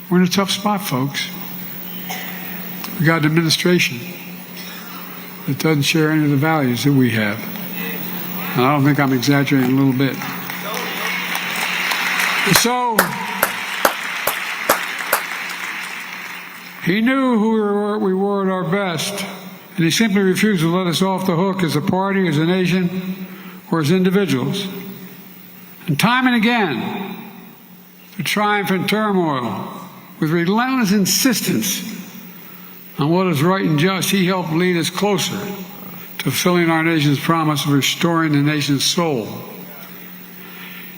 We're in a tough spot, folks. We got an administration that doesn't share any of the values that we have. And I don't think I'm exaggerating a little bit. And so, he knew who we were at our best, and he simply refused to let us off the hook as a party, as a nation, or as individuals. And time and again, through triumph and turmoil, with relentless insistence on what is right and just, he helped lead us closer to fulfilling our nation's promise of restoring the nation's soul.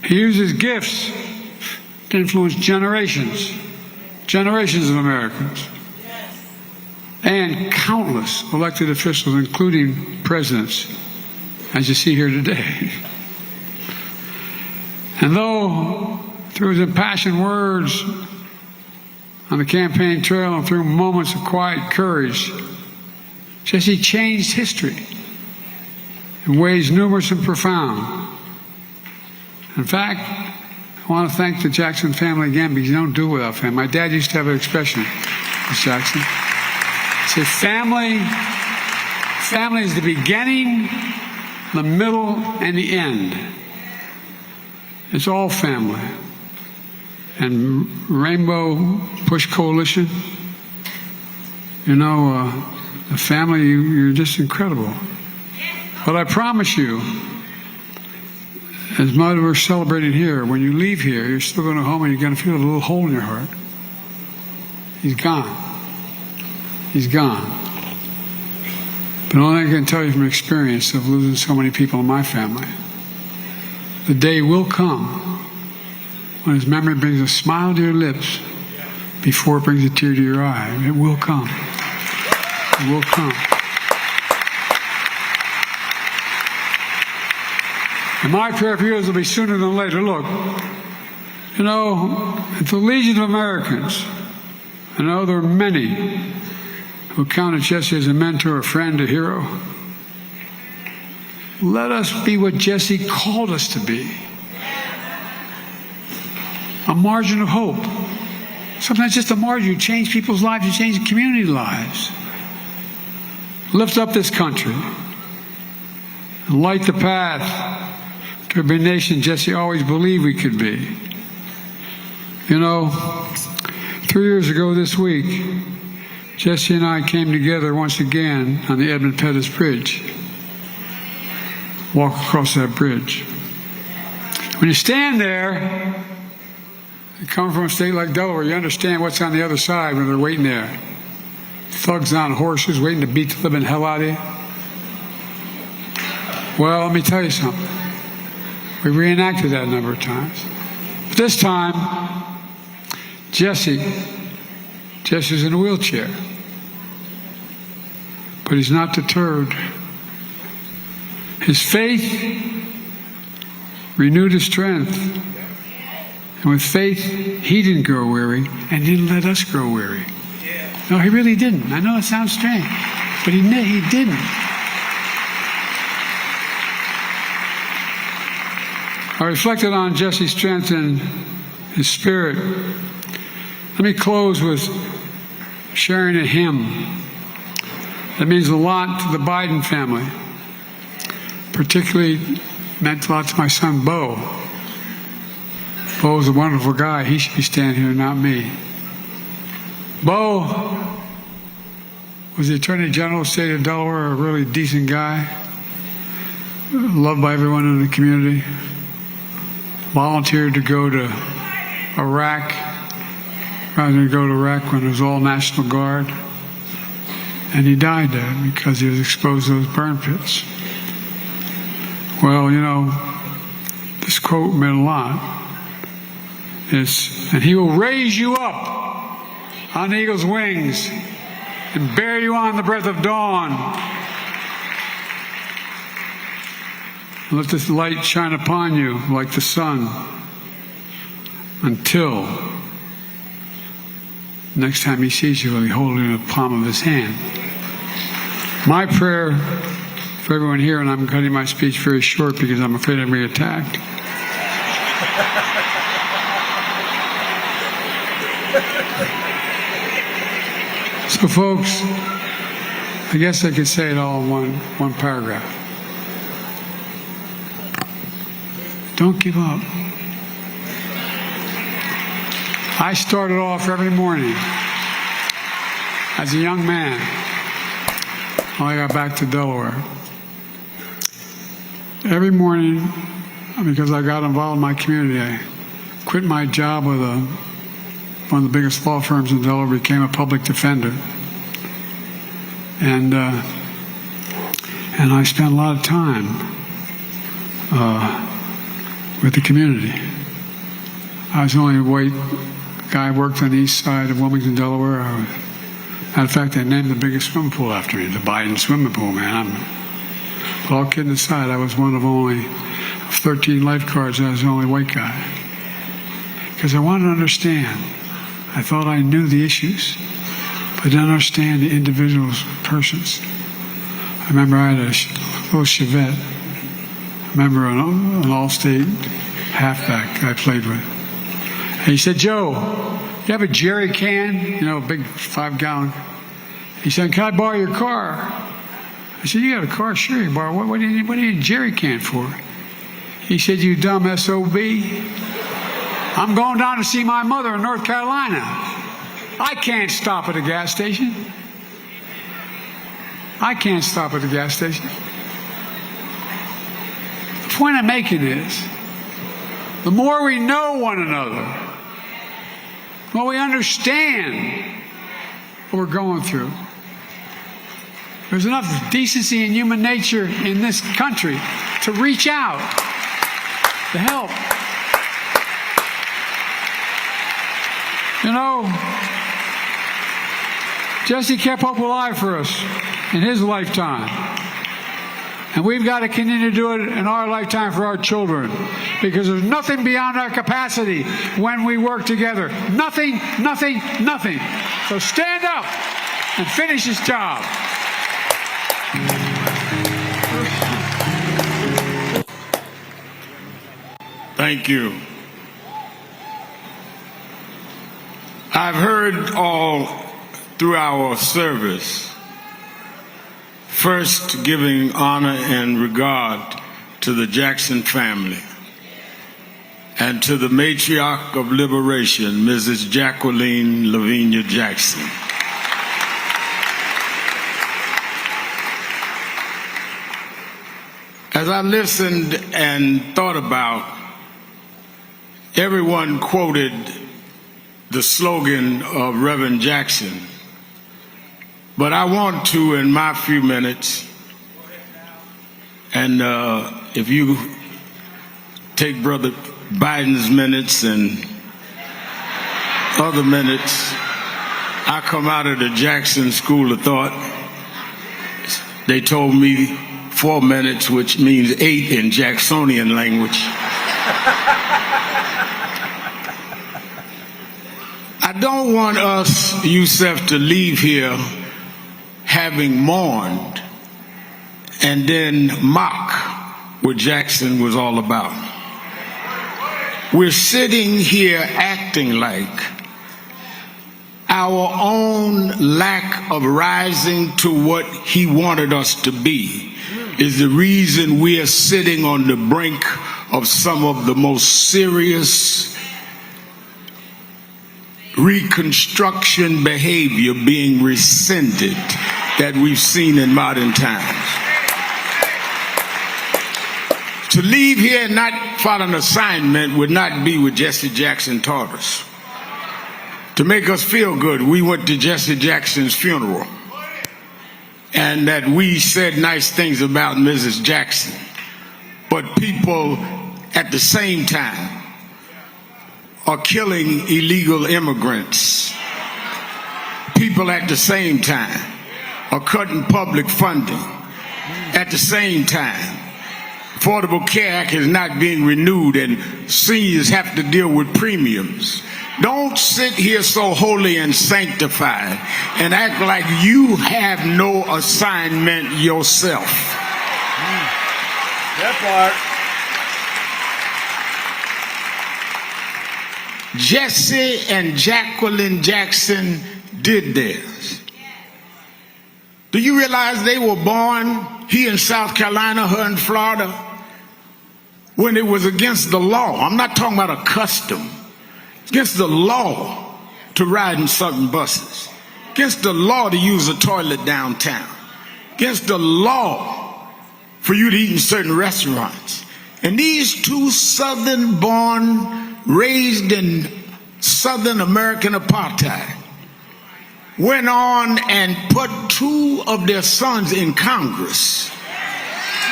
He used his gifts to influence generations of Americans, and countless elected officials, including presidents, as you see here today. And though through his impassioned words on the campaign trail and through moments of quiet courage, Jesse changed history in ways numerous and profound. In fact, I want to thank the Jackson family again, because you don't do it without family. My dad used to have an expression, Miss Jackson. Say, family is the beginning, the middle, and the end. It's all family. And Rainbow Push Coalition, you know, the family, you're just incredible. But I promise you, as much as we're celebrating here, when you leave here, you're still going to go home and you're going to feel a little hole in your heart. He's gone. He's gone. But only I can tell you from experience of losing so many people in my family, the day will come when his memory brings a smile to your lips before it brings a tear to your eye. It will come. It will come. And my prayer for you is it'll be sooner than later. Look, you know, at the Legion of Americans, I know there are many who counted Jesse as a mentor, a friend, a hero. Let us be what Jesse called us to be. A margin of hope. Sometimes just a margin. You change people's lives, you change community lives. Lift up this country and light the path to be a nation Jesse always believed we could be. You know, 3 years ago this week, Jesse and I came together once again on the Edmund Pettus Bridge. Walk across that bridge. When you stand there, you come from a state like Delaware, you understand what's on the other side when they're waiting there. Thugs on horses waiting to beat the living hell out of you. Well, let me tell you something. We reenacted that a number of times. But this time, Jesse's in a wheelchair. But he's not deterred. His faith renewed his strength. And with faith, he didn't grow weary, and he didn't let us grow weary. No, he really didn't. I know it sounds strange, but he didn't. I reflected on Jesse's strength and his spirit. Let me close with sharing a hymn that means a lot to the Biden family. Particularly meant a lot to my son, Bo. Bo's a wonderful guy. He should be standing here, not me. Bo was the Attorney General of the state of Delaware, a really decent guy, loved by everyone in the community. Volunteered to go to Iraq, rather than go to Iraq when it was all National Guard. And he died there because he was exposed to those burn pits. Well, you know, this quote meant a lot. It's, and he will raise you up on eagle's wings and bear you on the breath of dawn. And let this light shine upon you like the sun until next time he sees you, he'll be holding the palm of his hand. My prayer for everyone here, and I'm cutting my speech very short because I'm afraid I'm being attacked. So folks, I guess I could say it all in one paragraph. Don't give up. I started off every morning as a young man when I got back to Delaware. Every morning, because I got involved in my community, I quit my job with one of the biggest law firms in Delaware, became a public defender. And I spent a lot of time with the community. I was the only white guy who worked on the east side of Wilmington, Delaware. Matter of fact, they named the biggest swimming pool after me, the Biden swimming pool, man. But all kidding aside, I was one of only 13 lifeguards, and I was the only white guy. Because I wanted to understand. I thought I knew the issues, but didn't understand the individual persons. I remember I had a little Chevette. I remember an all-state halfback I played with. And he said, "Joe, you have a jerry can? You know, a big 5-gallon. He said, "Can I borrow your car?" I said, "You got a car? Sure, you borrow. What do you need a jerry can for?" He said, "You dumb SOB. I'm going down to see my mother in North Carolina. I can't stop at a gas station. I can't stop at the gas station." The point I'm making is, the more we know one another, the more we understand what we're going through. There's enough decency and human nature in this country to reach out, to help. You know, Jesse kept hope alive for us in his lifetime. And we've got to continue to do it in our lifetime for our children. Because there's nothing beyond our capacity when we work together. Nothing, nothing, nothing. So stand up and finish this job. Thank you. I've heard all through our service, first giving honor and regard to the Jackson family and to the matriarch of liberation, Mrs. Jacqueline Lavinia Jackson. As I listened and thought about, everyone quoted the slogan of Reverend Jackson, but I want to, in my few minutes, and if you take Brother Biden's minutes and other minutes, I come out of the Jackson School of Thought. They told me 4 minutes, which means 8 in Jacksonian language. I don't want us, Yusef, to leave here having mourned and then mock what Jackson was all about. We're sitting here acting like our own lack of rising to what he wanted us to be is the reason we are sitting on the brink of some of the most serious reconstruction behavior being rescinded that we've seen in modern times. To leave here and not follow an assignment would not be what Jesse Jackson taught us. To make us feel good, we went to Jesse Jackson's funeral, and that we said nice things about Mrs. Jackson, but people at the same time are killing illegal immigrants. People at the same time are cutting public funding. At the same time, Affordable Care Act is not being renewed and seniors have to deal with premiums. Don't sit here so holy and sanctified and act like you have no assignment yourself. That part. Jesse and Jacqueline Jackson did theirs. Do you realize they were born, he in South Carolina, her in Florida, when it was against the law? I'm not talking about a custom. It's against the law to ride in certain buses. Against the law to use a toilet downtown. Against the law for you to eat in certain restaurants. And these two Southern-born, raised in Southern American apartheid, went on and put 2 of their sons in Congress,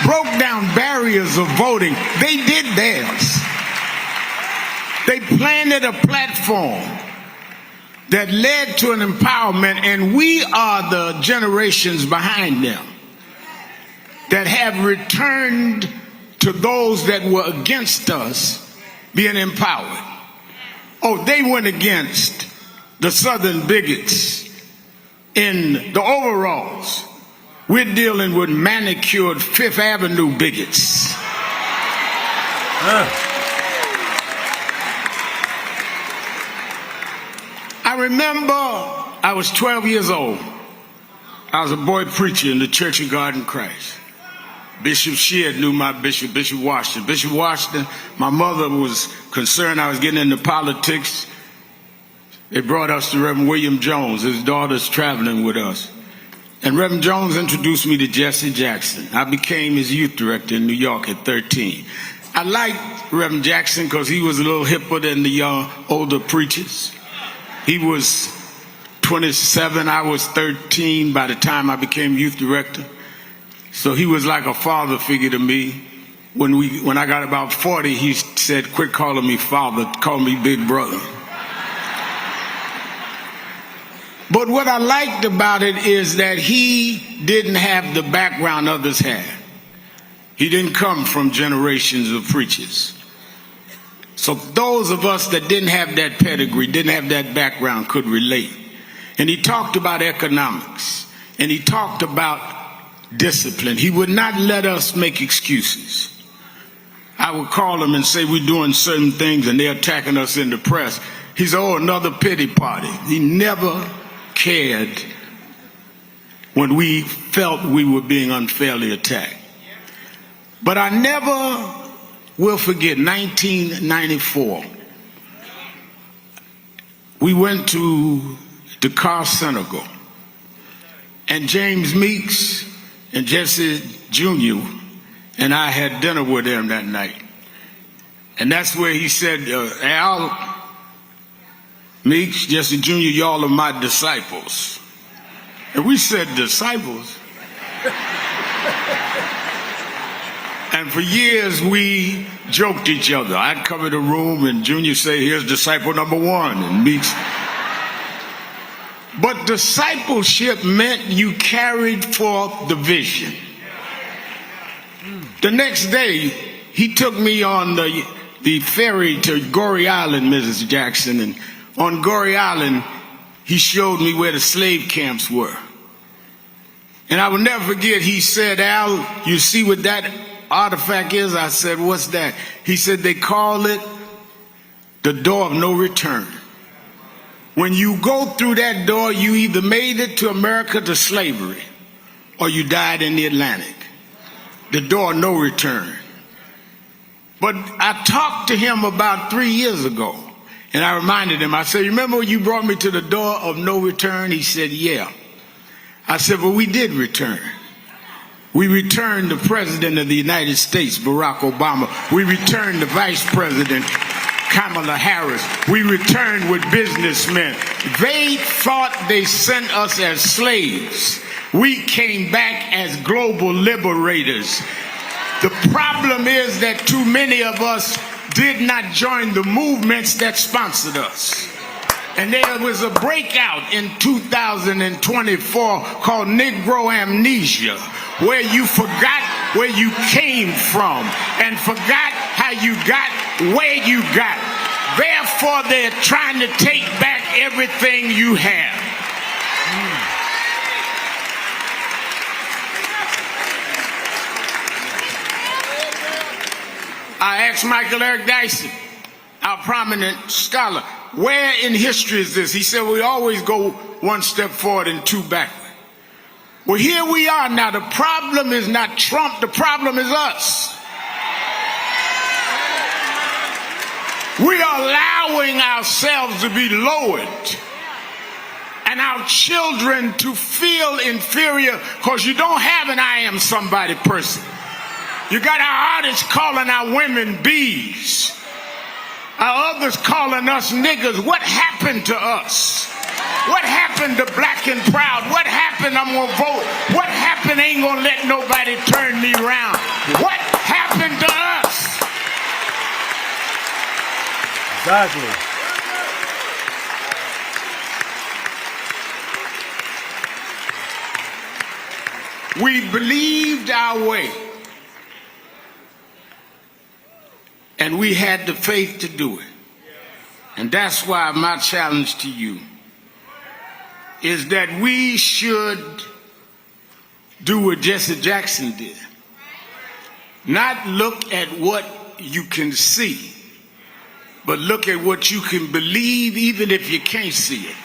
broke down barriers of voting. They did theirs. They planted a platform that led to an empowerment, and we are the generations behind them that have returned to those that were against us being empowered. Oh, they went against the Southern bigots in the overalls. We're dealing with manicured Fifth Avenue bigots. I remember I was 12 years old. I was a boy preacher in the Church of God in Christ. Bishop Sheard knew my bishop, Bishop Washington. Bishop Washington, my mother was concerned I was getting into politics. They brought us to Reverend William Jones. His daughter's traveling with us. And Reverend Jones introduced me to Jesse Jackson. I became his youth director in New York at 13. I liked Reverend Jackson because he was a little hipper than the older preachers. He was 27, I was 13 by the time I became youth director. So he was like a father figure to me. When I got about 40, he said, quit calling me father, call me big brother. But what I liked about it is that he didn't have the background others had. He didn't come from generations of preachers. So those of us that didn't have that pedigree, didn't have that background, could relate. And he talked about economics, and he talked about discipline. He would not let us make excuses. I would call him and say we're doing certain things and they're attacking us in the press. He said, oh, another pity party. He never cared when we felt we were being unfairly attacked. But I never will forget 1994. We went to Dakar, Senegal, and James Meeks and Jesse Jr. and I had dinner with him that night. And that's where he said, Al, Meeks, Jesse Jr., y'all are my disciples. And we said, disciples? And for years we joked each other. I'd come in the room and Junior say, here's disciple number one, and Meeks. But discipleship meant you carried forth the vision. The next day, he took me on the ferry to Goree Island, Mrs. Jackson, and on Goree Island, he showed me where the slave camps were. And I will never forget, he said, Al, you see what that artifact is? I said, what's that? He said, they call it the door of no return. When you go through that door, you either made it to America to slavery or you died in the Atlantic. The door of no return. But I talked to him about 3 years ago, and I reminded him, I said, remember when you brought me to the door of no return? He said, yeah. I said, well, we did return. We returned the President of the United States, Barack Obama. We returned the Vice President, Kamala Harris. We returned with businessmen. They thought they sent us as slaves. We came back as global liberators. The problem is that too many of us did not join the movements that sponsored us. And there was a breakout in 2024 called Negro Amnesia, where you forgot where you came from and forgot how you got where you got. Therefore, they're trying to take back everything you have. I asked Michael Eric Dyson, our prominent scholar, where in history is this? He said, we always go one step forward and two backward. Well, here we are now. The problem is not Trump. The problem is us. We are allowing ourselves to be lowered and our children to feel inferior because you don't have an I am somebody person. You got our artists calling our women bees. Our others calling us niggas. What happened to us? What happened to black and proud? What happened? I'm gonna vote. What happened? Ain't gonna let nobody turn me around. What happened to us? Exactly. We believed our way. and we had the faith to do it. And that's why my challenge to you is that we should do what Jesse Jackson did. Not look at what you can see, but look at what you can believe even if you can't see it.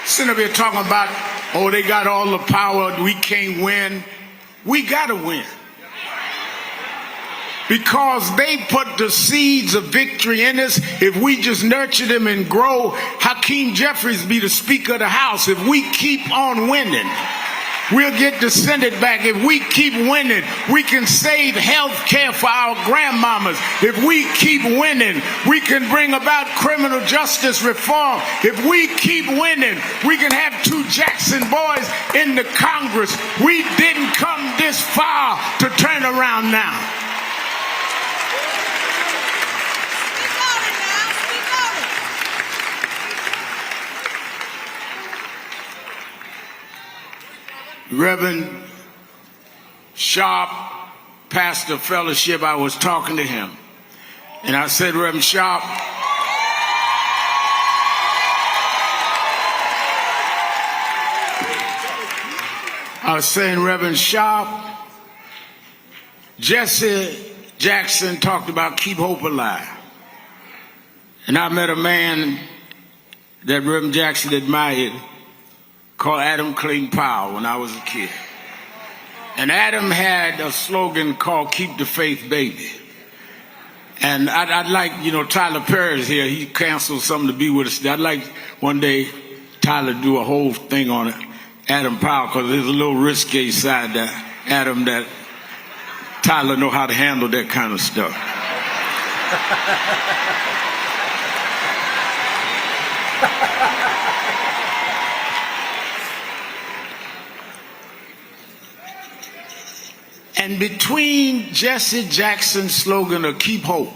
Sitting up here talking about, oh, they got all the power, we can't win. We gotta win. Because they put the seeds of victory in us. If we just nurture them and grow, Hakeem Jeffries be the Speaker of the House. If we keep on winning, we'll get the Senate back. If we keep winning, we can save health care for our grandmamas. If we keep winning, we can bring about criminal justice reform. If we keep winning, we can have 2 Jackson boys in the Congress. We didn't come this far to turn around now. Reverend Sharp, pastor fellowship, I was talking to him. And I said, Reverend Sharp, I was saying, Reverend Sharp, Jesse Jackson talked about keep hope alive. And I met a man that Reverend Jackson admired called Adam Clayton Powell when I was a kid. And Adam had a slogan called Keep the Faith, Baby. And I'd like, Tyler Perry's here. He canceled something to be with us. I'd like one day Tyler do a whole thing on it, Adam Powell, because there's a little risque side to Adam that Tyler know how to handle that kind of stuff. And between Jesse Jackson's slogan of keep hope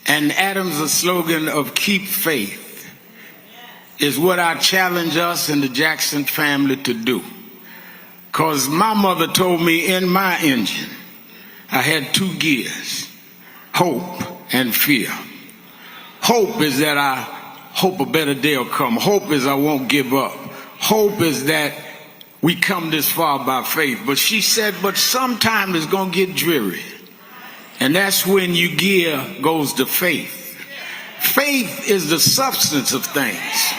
and Adam's slogan of keep faith is what I challenge us and the Jackson family to do. Because my mother told me in my engine, I had 2 gears, hope and fear. Hope is that I hope a better day will come. Hope is I won't give up. Hope is that we come this far by faith. But she said, but sometime it's going to get dreary. And that's when your gear goes to faith. Faith is the substance of things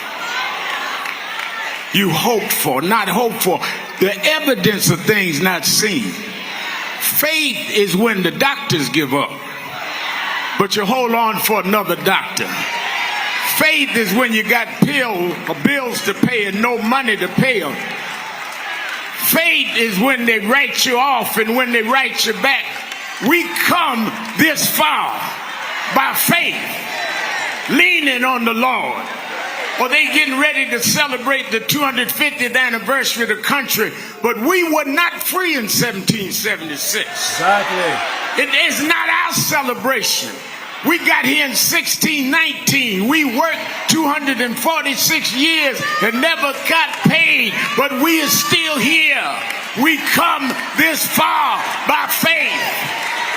you hope for, not hope for, the evidence of things not seen. Faith is when the doctors give up, but you hold on for another doctor. Faith is when you got bills to pay and no money to pay them. Faith is when they write you off and when they write you back. We come this far by faith, leaning on the Lord. Or they getting ready to celebrate the 250th anniversary of the country, but we were not free in 1776. Exactly. It is not our celebration. We got here in 1619. We worked 246 years and never got paid, but we are still here. We come this far by faith.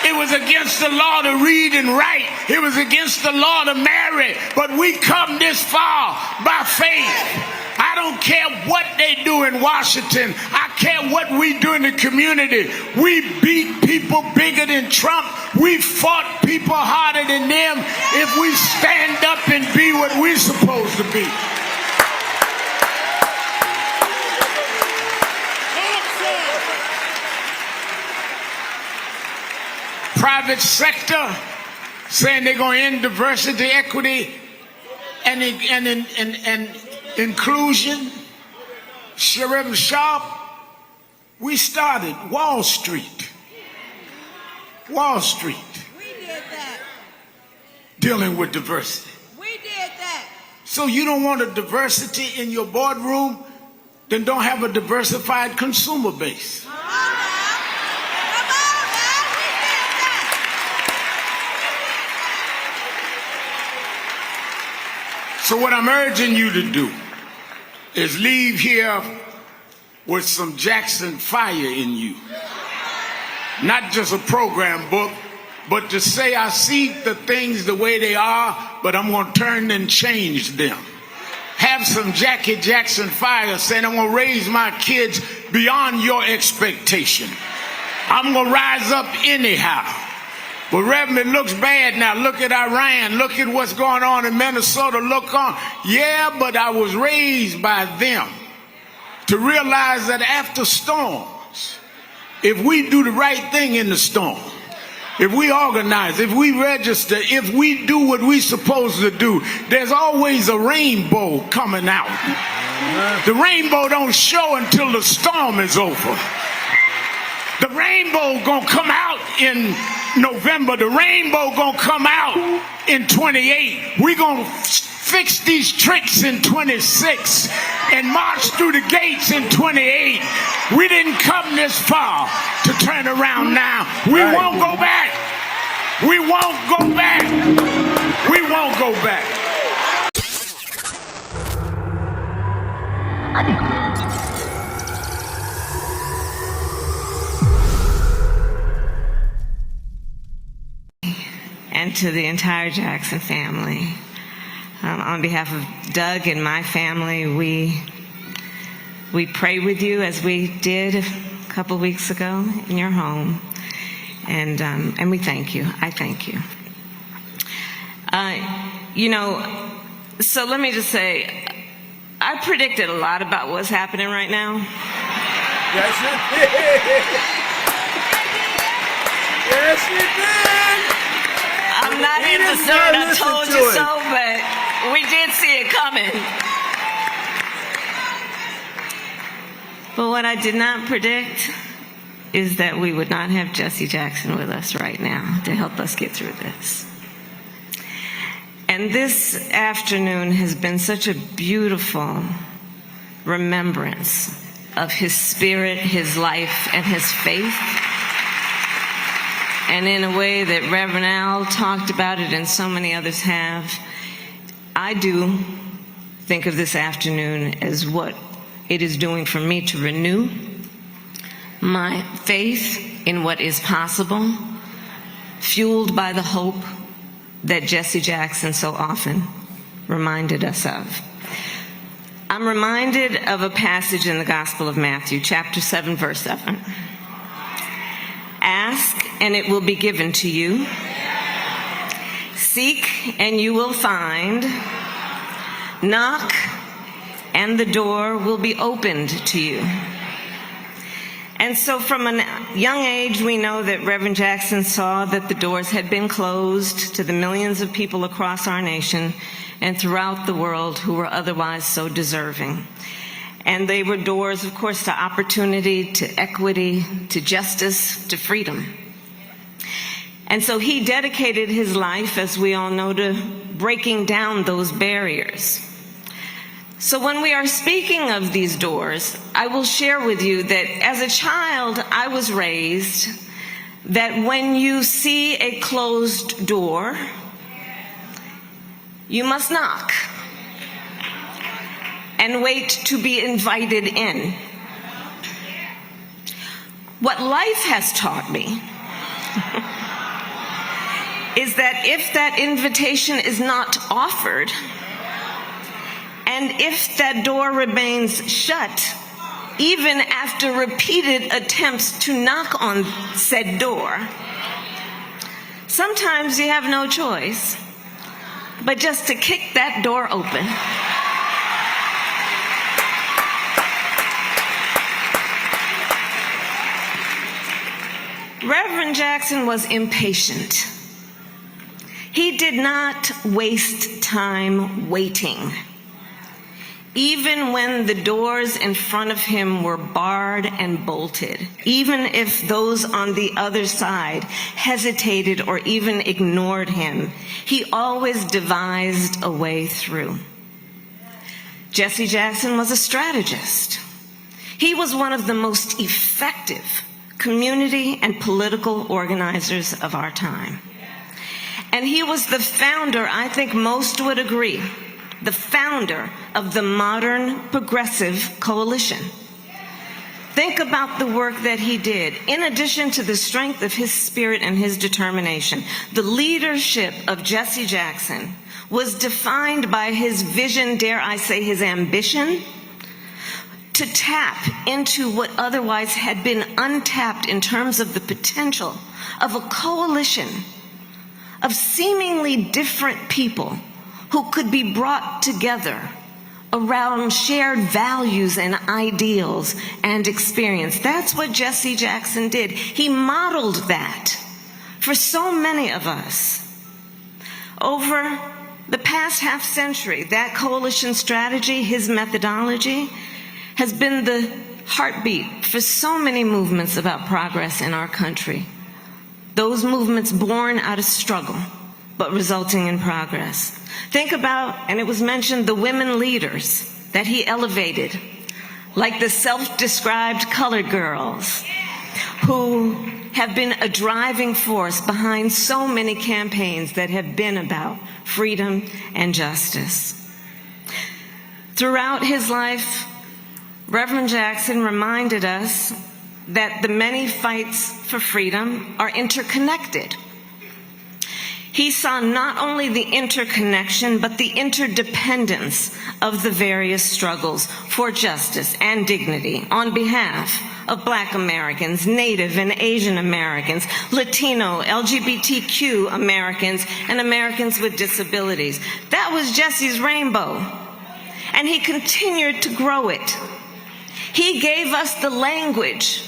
It was against the law to read and write. It was against the law to marry, but we come this far by faith. I don't care what they do in Washington. I care what we do in the community. We beat people bigger than Trump. We fought people harder than them if we stand up and be what we're supposed to be. Private sector saying they're going to end diversity, equity, and inclusion. Sheriff Sharp, we started Wall Street. Wall Street. We did that. Dealing with diversity. We did that. So you don't want a diversity in your boardroom? Then don't have a diversified consumer base. So what I'm urging you to do is leave here with some Jackson fire in you. Not just a program book, but to say I see the things the way they are, but I'm going to turn and change them. Have some Jackie Jackson fire saying, I'm going to raise my kids beyond your expectation. I'm going to rise up anyhow. But Reverend, it looks bad now. Look at Iran. Look at what's going on in Minnesota. Look on. Yeah, but I was raised by them to realize that after storms, if we do the right thing in the storm, if we organize, if we register, if we do what we're supposed to do, there's always a rainbow coming out. The rainbow don't show until the storm is over. The rainbow gonna come out in November. The rainbow gonna come out in 28. We're gonna fix these tricks in 26 and march through the gates in 28. We didn't come this far to turn around now. We won't go back. We won't go back. We won't go back. And to the entire Jackson family. On behalf of Doug and my family, we pray with you as we did a couple weeks ago in your home, and we thank you. I thank you. So let me just say, I predicted a lot about what's happening right now. Yes, you did. Yes, you did. I'm not in the zone, I told you so, but we did see it coming. But what I did not predict is that we would not have Jesse Jackson with us right now to help us get through this. And this afternoon has been such a beautiful remembrance of his spirit, his life, and his faith. And in a way that Reverend Al talked about it and so many others have, I do think of this afternoon as what it is doing for me to renew my faith in what is possible, fueled by the hope that Jesse Jackson so often reminded us of. I'm reminded of a passage in the Gospel of Matthew, chapter 7, verse 7. Ask, and it will be given to you. Seek, and you will find. Knock, and the door will be opened to you. And so from a young age, we know that Reverend Jackson saw that the doors had been closed to the millions of people across our nation and throughout the world who were otherwise so deserving. And they were doors, of course, to opportunity, to equity, to justice, to freedom. And so he dedicated his life, as we all know, to breaking down those barriers. So when we are speaking of these doors, I will share with you that as a child, I was raised that when you see a closed door, you must knock and wait to be invited in. What life has taught me is that if that invitation is not offered, and if that door remains shut, even after repeated attempts to knock on said door, sometimes you have no choice but just to kick that door open. Reverend Jackson was impatient. He did not waste time waiting. Even when the doors in front of him were barred and bolted, even if those on the other side hesitated or even ignored him, he always devised a way through. Jesse Jackson was a strategist. He was one of the most effective community and political organizers of our time. And he was the founder, I think most would agree, the founder of the modern progressive coalition. Think about the work that he did. In addition to the strength of his spirit and his determination, the leadership of Jesse Jackson was defined by his vision, dare I say his ambition, to tap into what otherwise had been untapped in terms of the potential of a coalition of seemingly different people who could be brought together around shared values and ideals and experience. That's what Jesse Jackson did. He modeled that for so many of us. Over the past half century, that coalition strategy, his methodology, has been the heartbeat for so many movements about progress in our country. Those movements born out of struggle, but resulting in progress. Think about, and it was mentioned, the women leaders that he elevated, like the self-described colored girls, who have been a driving force behind so many campaigns that have been about freedom and justice. Throughout his life, Reverend Jackson reminded us that the many fights for freedom are interconnected. He saw not only the interconnection, but the interdependence of the various struggles for justice and dignity on behalf of Black Americans, Native and Asian Americans, Latino, LGBTQ Americans, and Americans with disabilities. That was Jesse's rainbow, and he continued to grow it. He gave us the language,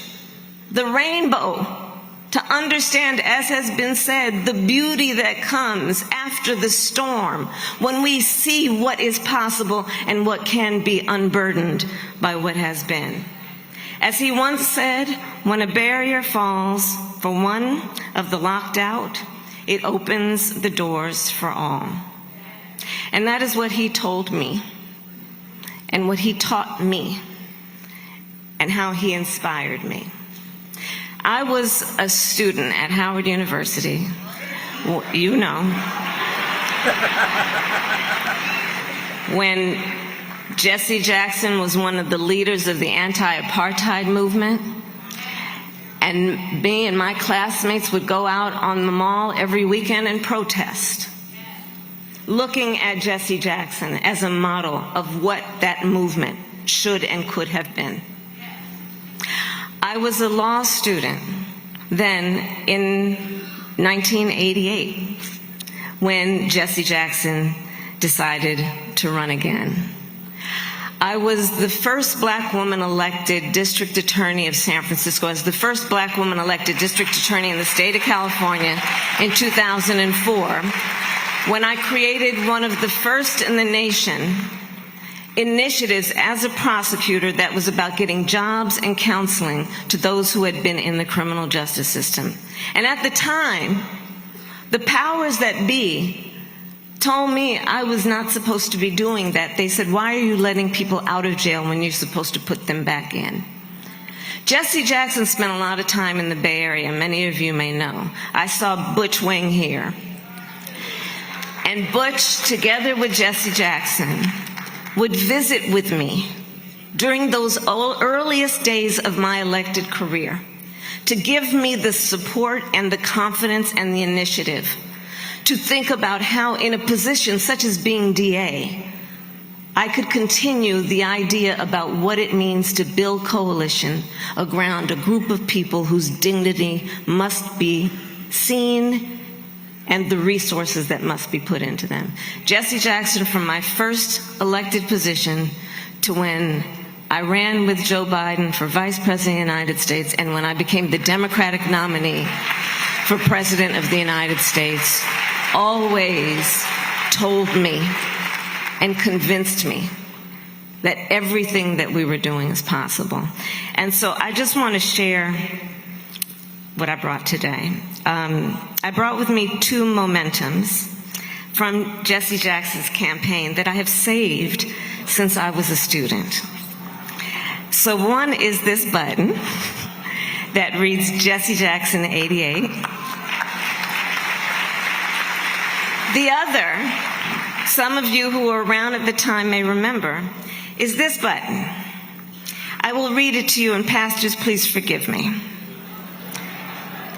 the rainbow, to understand, as has been said, the beauty that comes after the storm when we see what is possible and what can be unburdened by what has been. As he once said, when a barrier falls for one of the locked out, it opens the doors for all. And that is what he told me, and what he taught me, and how he inspired me. I was a student at Howard University, you know, when Jesse Jackson was one of the leaders of the anti-apartheid movement, and me and my classmates would go out on the mall every weekend and protest, looking at Jesse Jackson as a model of what that movement should and could have been. I was a law student then in 1988 when Jesse Jackson decided to run again. I was the first Black woman elected district attorney of San Francisco. I was the first Black woman elected district attorney in the state of California in 2004, when I created one of the first in the nation initiatives as a prosecutor that was about getting jobs and counseling to those who had been in the criminal justice system. And at the time, the powers that be told me I was not supposed to be doing that. They said, why are you letting people out of jail when you're supposed to put them back in? Jesse Jackson spent a lot of time in the Bay Area. Many of you may know. I saw Butch Wing here. And Butch, together with Jesse Jackson, would visit with me during those earliest days of my elected career to give me the support and the confidence and the initiative to think about how, in a position such as being DA, I could continue the idea about what it means to build coalition around a group of people whose dignity must be seen and the resources that must be put into them. Jesse Jackson, from my first elected position to when I ran with Joe Biden for Vice President of the United States, and when I became the Democratic nominee for President of the United States, always told me and convinced me that everything that we were doing is possible. And so I just want to share what I brought today. I brought with me two momentums from Jesse Jackson's campaign that I have saved since I was a student. So one is this button that reads Jesse Jackson 88. The other, some of you who were around at the time may remember, is this button. I I will read it to you, and pastors, please forgive me.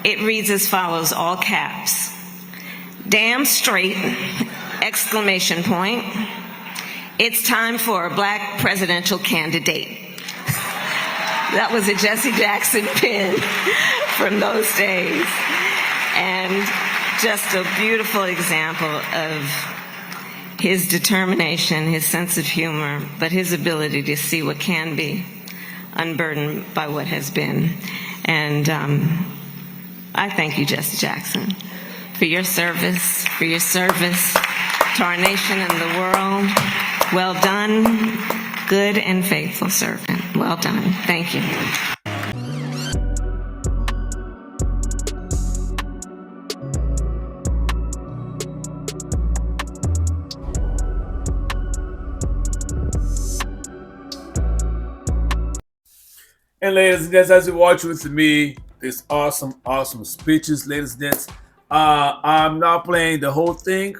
It reads as follows, all caps. Damn straight, exclamation point. It's time for a black presidential candidate. That was a Jesse Jackson pin from those days. And just a beautiful example of his determination, his sense of humor, but his ability to see what can be unburdened by what has been. And I thank you, Jesse Jackson, for your service to our nation and the world. Well done, good and faithful servant. Well done. Thank you. And ladies and gents, as you watch with me, this awesome speeches, ladies and gents. I'm not playing the whole thing.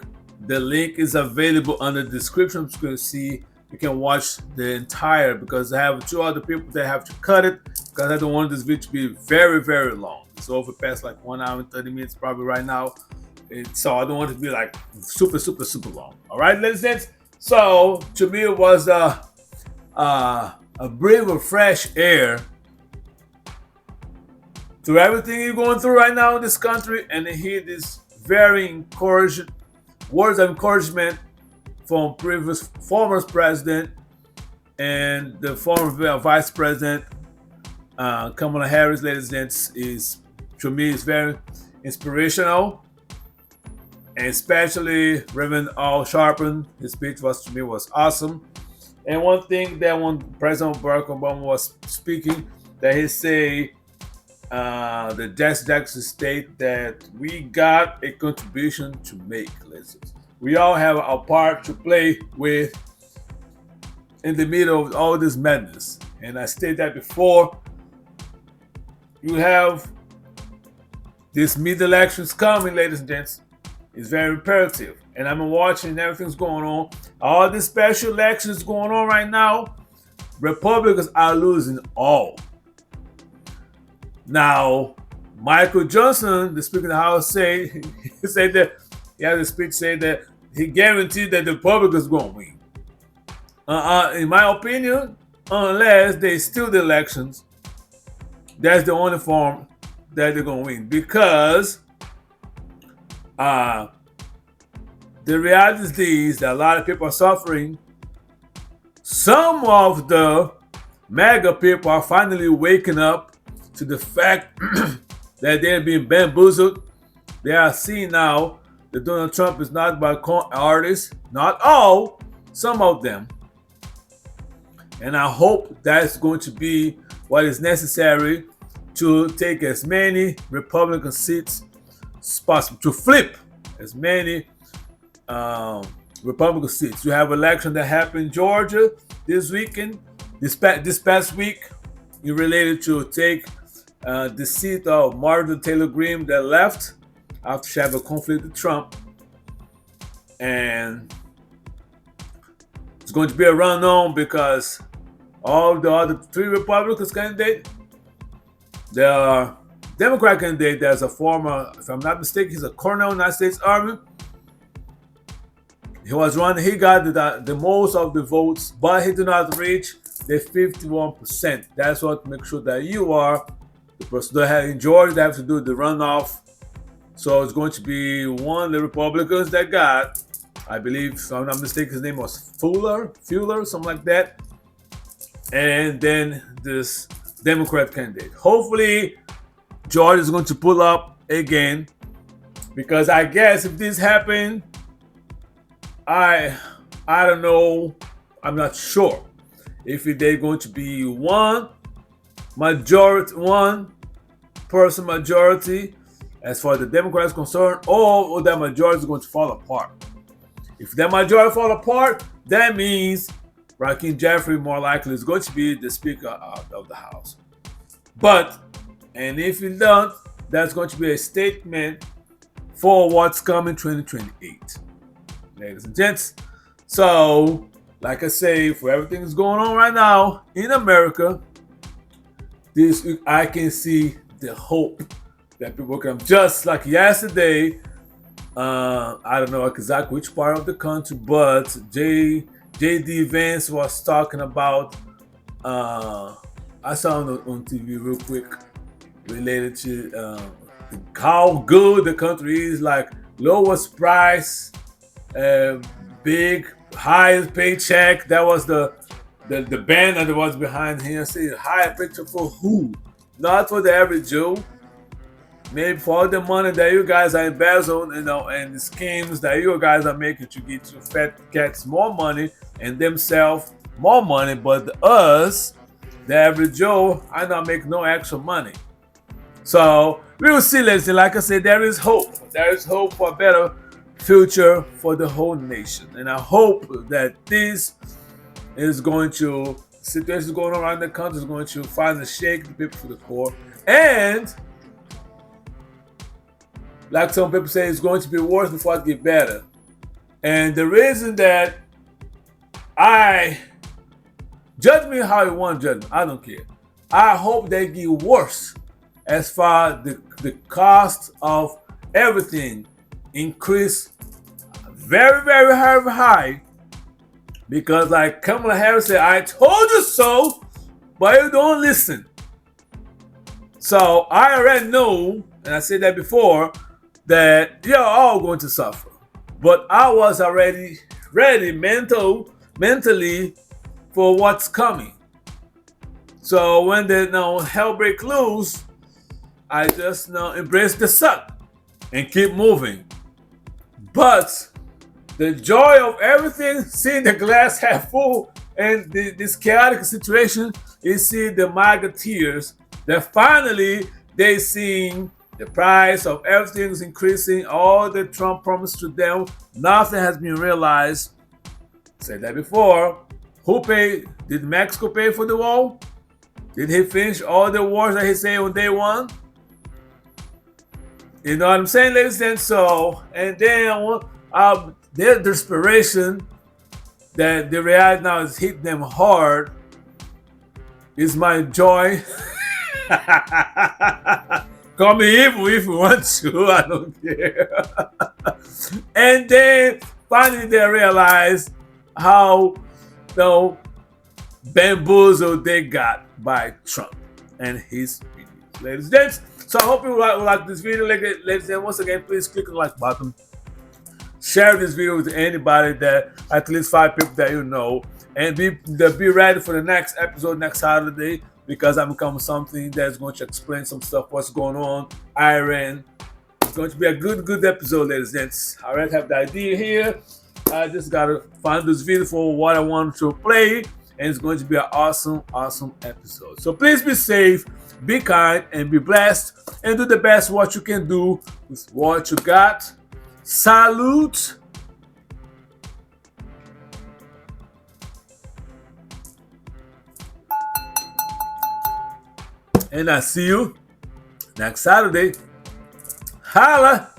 The link is available under the description. You can see, you can watch the entire, because I have 2 other people that have to cut it because I don't want this video to be very, very long. It's over past like 1 hour and 30 minutes probably right now. So I don't want it to be like super long. All right, ladies and gents. So to me, it was a breath of fresh air through everything you're going through right now in this country, and to hear this very encouraging words of encouragement from previous former president and the former vice president Kamala Harris, ladies and gents, is to me is very inspirational, and especially Reverend Al Sharpton. His speech was to me was awesome. And one thing that when President Barack Obama was speaking, that he say the Jesse Jackson state that we got a contribution to make, ladies. We all have a part to play with in the middle of all this madness. And I stated that before. You have these mid-elections coming, ladies and gents. It's very imperative. And I'm watching everything's going on. All these special elections going on right now. Republicans are losing all. Now, Michael Johnson, the Speaker of the House, said that he had a speech saying that he guaranteed that the Republicans going to win. In my opinion, unless they steal the elections, that's the only form that they're going to win. Because the reality is that a lot of people are suffering. Some of the MAGA people are finally waking up to the fact that they're being bamboozled. They are seeing now that Donald Trump is not by artists, not all, some of them. And I hope that's going to be what is necessary to take as many Republican seats as possible, to flip as many Republican seats. You have an election that happened in Georgia this weekend, this past week, related to take the seat of Marjorie Taylor Greene that left after she had a conflict with Trump. And it's going to be a run-on because all the other 3 Republican candidates, there are Democrat candidate that's a former, if I'm not mistaken, he's a colonel in the United States Army. He was running, he got the most of the votes, but he did not reach the 51%. That's what makes sure that you are the person that have in Georgia, they have to do the runoff. So it's going to be one of the Republicans that got, I believe, if I'm not mistaken, his name was Fuller, something like that. And then this Democrat candidate. Hopefully, Georgia is going to pull up again, because I guess if this happened, I don't know, I'm not sure if they're going to be one person majority as far as the Democrats are concerned, or that majority is going to fall apart. If that majority fall apart, that means Rakeem Jeffrey more likely is going to be the Speaker of the House. And if he don't, that's going to be a statement for what's coming 2028, ladies and gents. So, like I say, for everything that's going on right now in America, this I can see the hope that people come. Just like yesterday, I don't know exactly which part of the country, but J.D. Vance was talking about. I saw on TV real quick related to how good the country is, like lowest price, big, highest paycheck. That was the band that was behind him. I say higher picture for who? Not for the average Joe. Maybe for all the money that you guys are embezzling, and the schemes that you guys are making to get your fat cats more money and themselves more money, but us, the average Joe, I not make no extra money. So we will see, ladies. Like I said, there is hope. There is hope for a better future for the whole nation, and I hope that this is going to situations going on around the country is going to finally shake the people to the core, and like some people say, it's going to be worse before it get better. And the reason that I judge me how you want to judge me, I don't care. I hope they get worse as far as the cost of everything increase very, very high. Because like Kamala Harris said, I told you so, but you don't listen. So I already know, and I said that before, that you're all going to suffer. But I was already ready mentally for what's coming. So when the hell break loose, I just embrace the suck and keep moving. But the joy of everything, seeing the glass half full, and this chaotic situation, is seeing the MAGA tears that finally they seeing the price of everything is increasing. All the Trump promised to them, nothing has been realized. Said that before. Who paid? Did Mexico pay for the wall? Did he finish all the wars that he said on day one? You know what I'm saying, ladies and so, and then their desperation that the reality now is hitting them hard is my joy. Call me evil if you want to, I don't care. And then finally they realize how bamboozled they got by Trump and his videos. Ladies and gents, so I hope you like this video. Ladies and gents, once again, please click on the like button. Share this video with anybody, that at least 5 people that you know, and be ready for the next episode next Saturday, because I'm coming with something that's going to explain some stuff, what's going on, Iran. It's going to be a good episode, ladies and gents. I already have the idea here. I just got to find this video for what I want to play, and it's going to be an awesome episode. So please be safe, be kind, and be blessed, and do the best what you can do with what you got. Salute. And I see you next Saturday. Holla.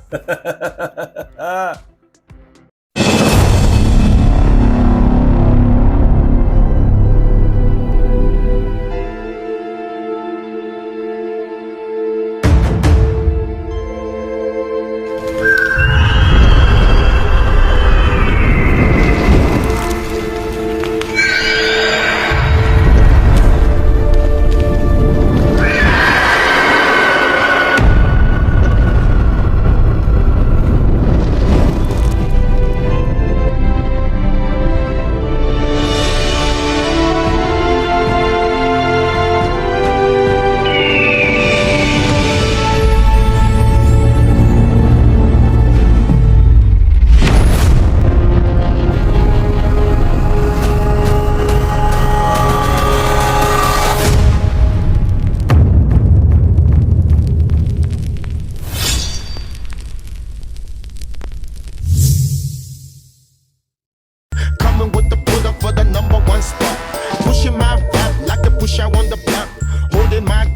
Pushing my rap like the push I on the block, holding my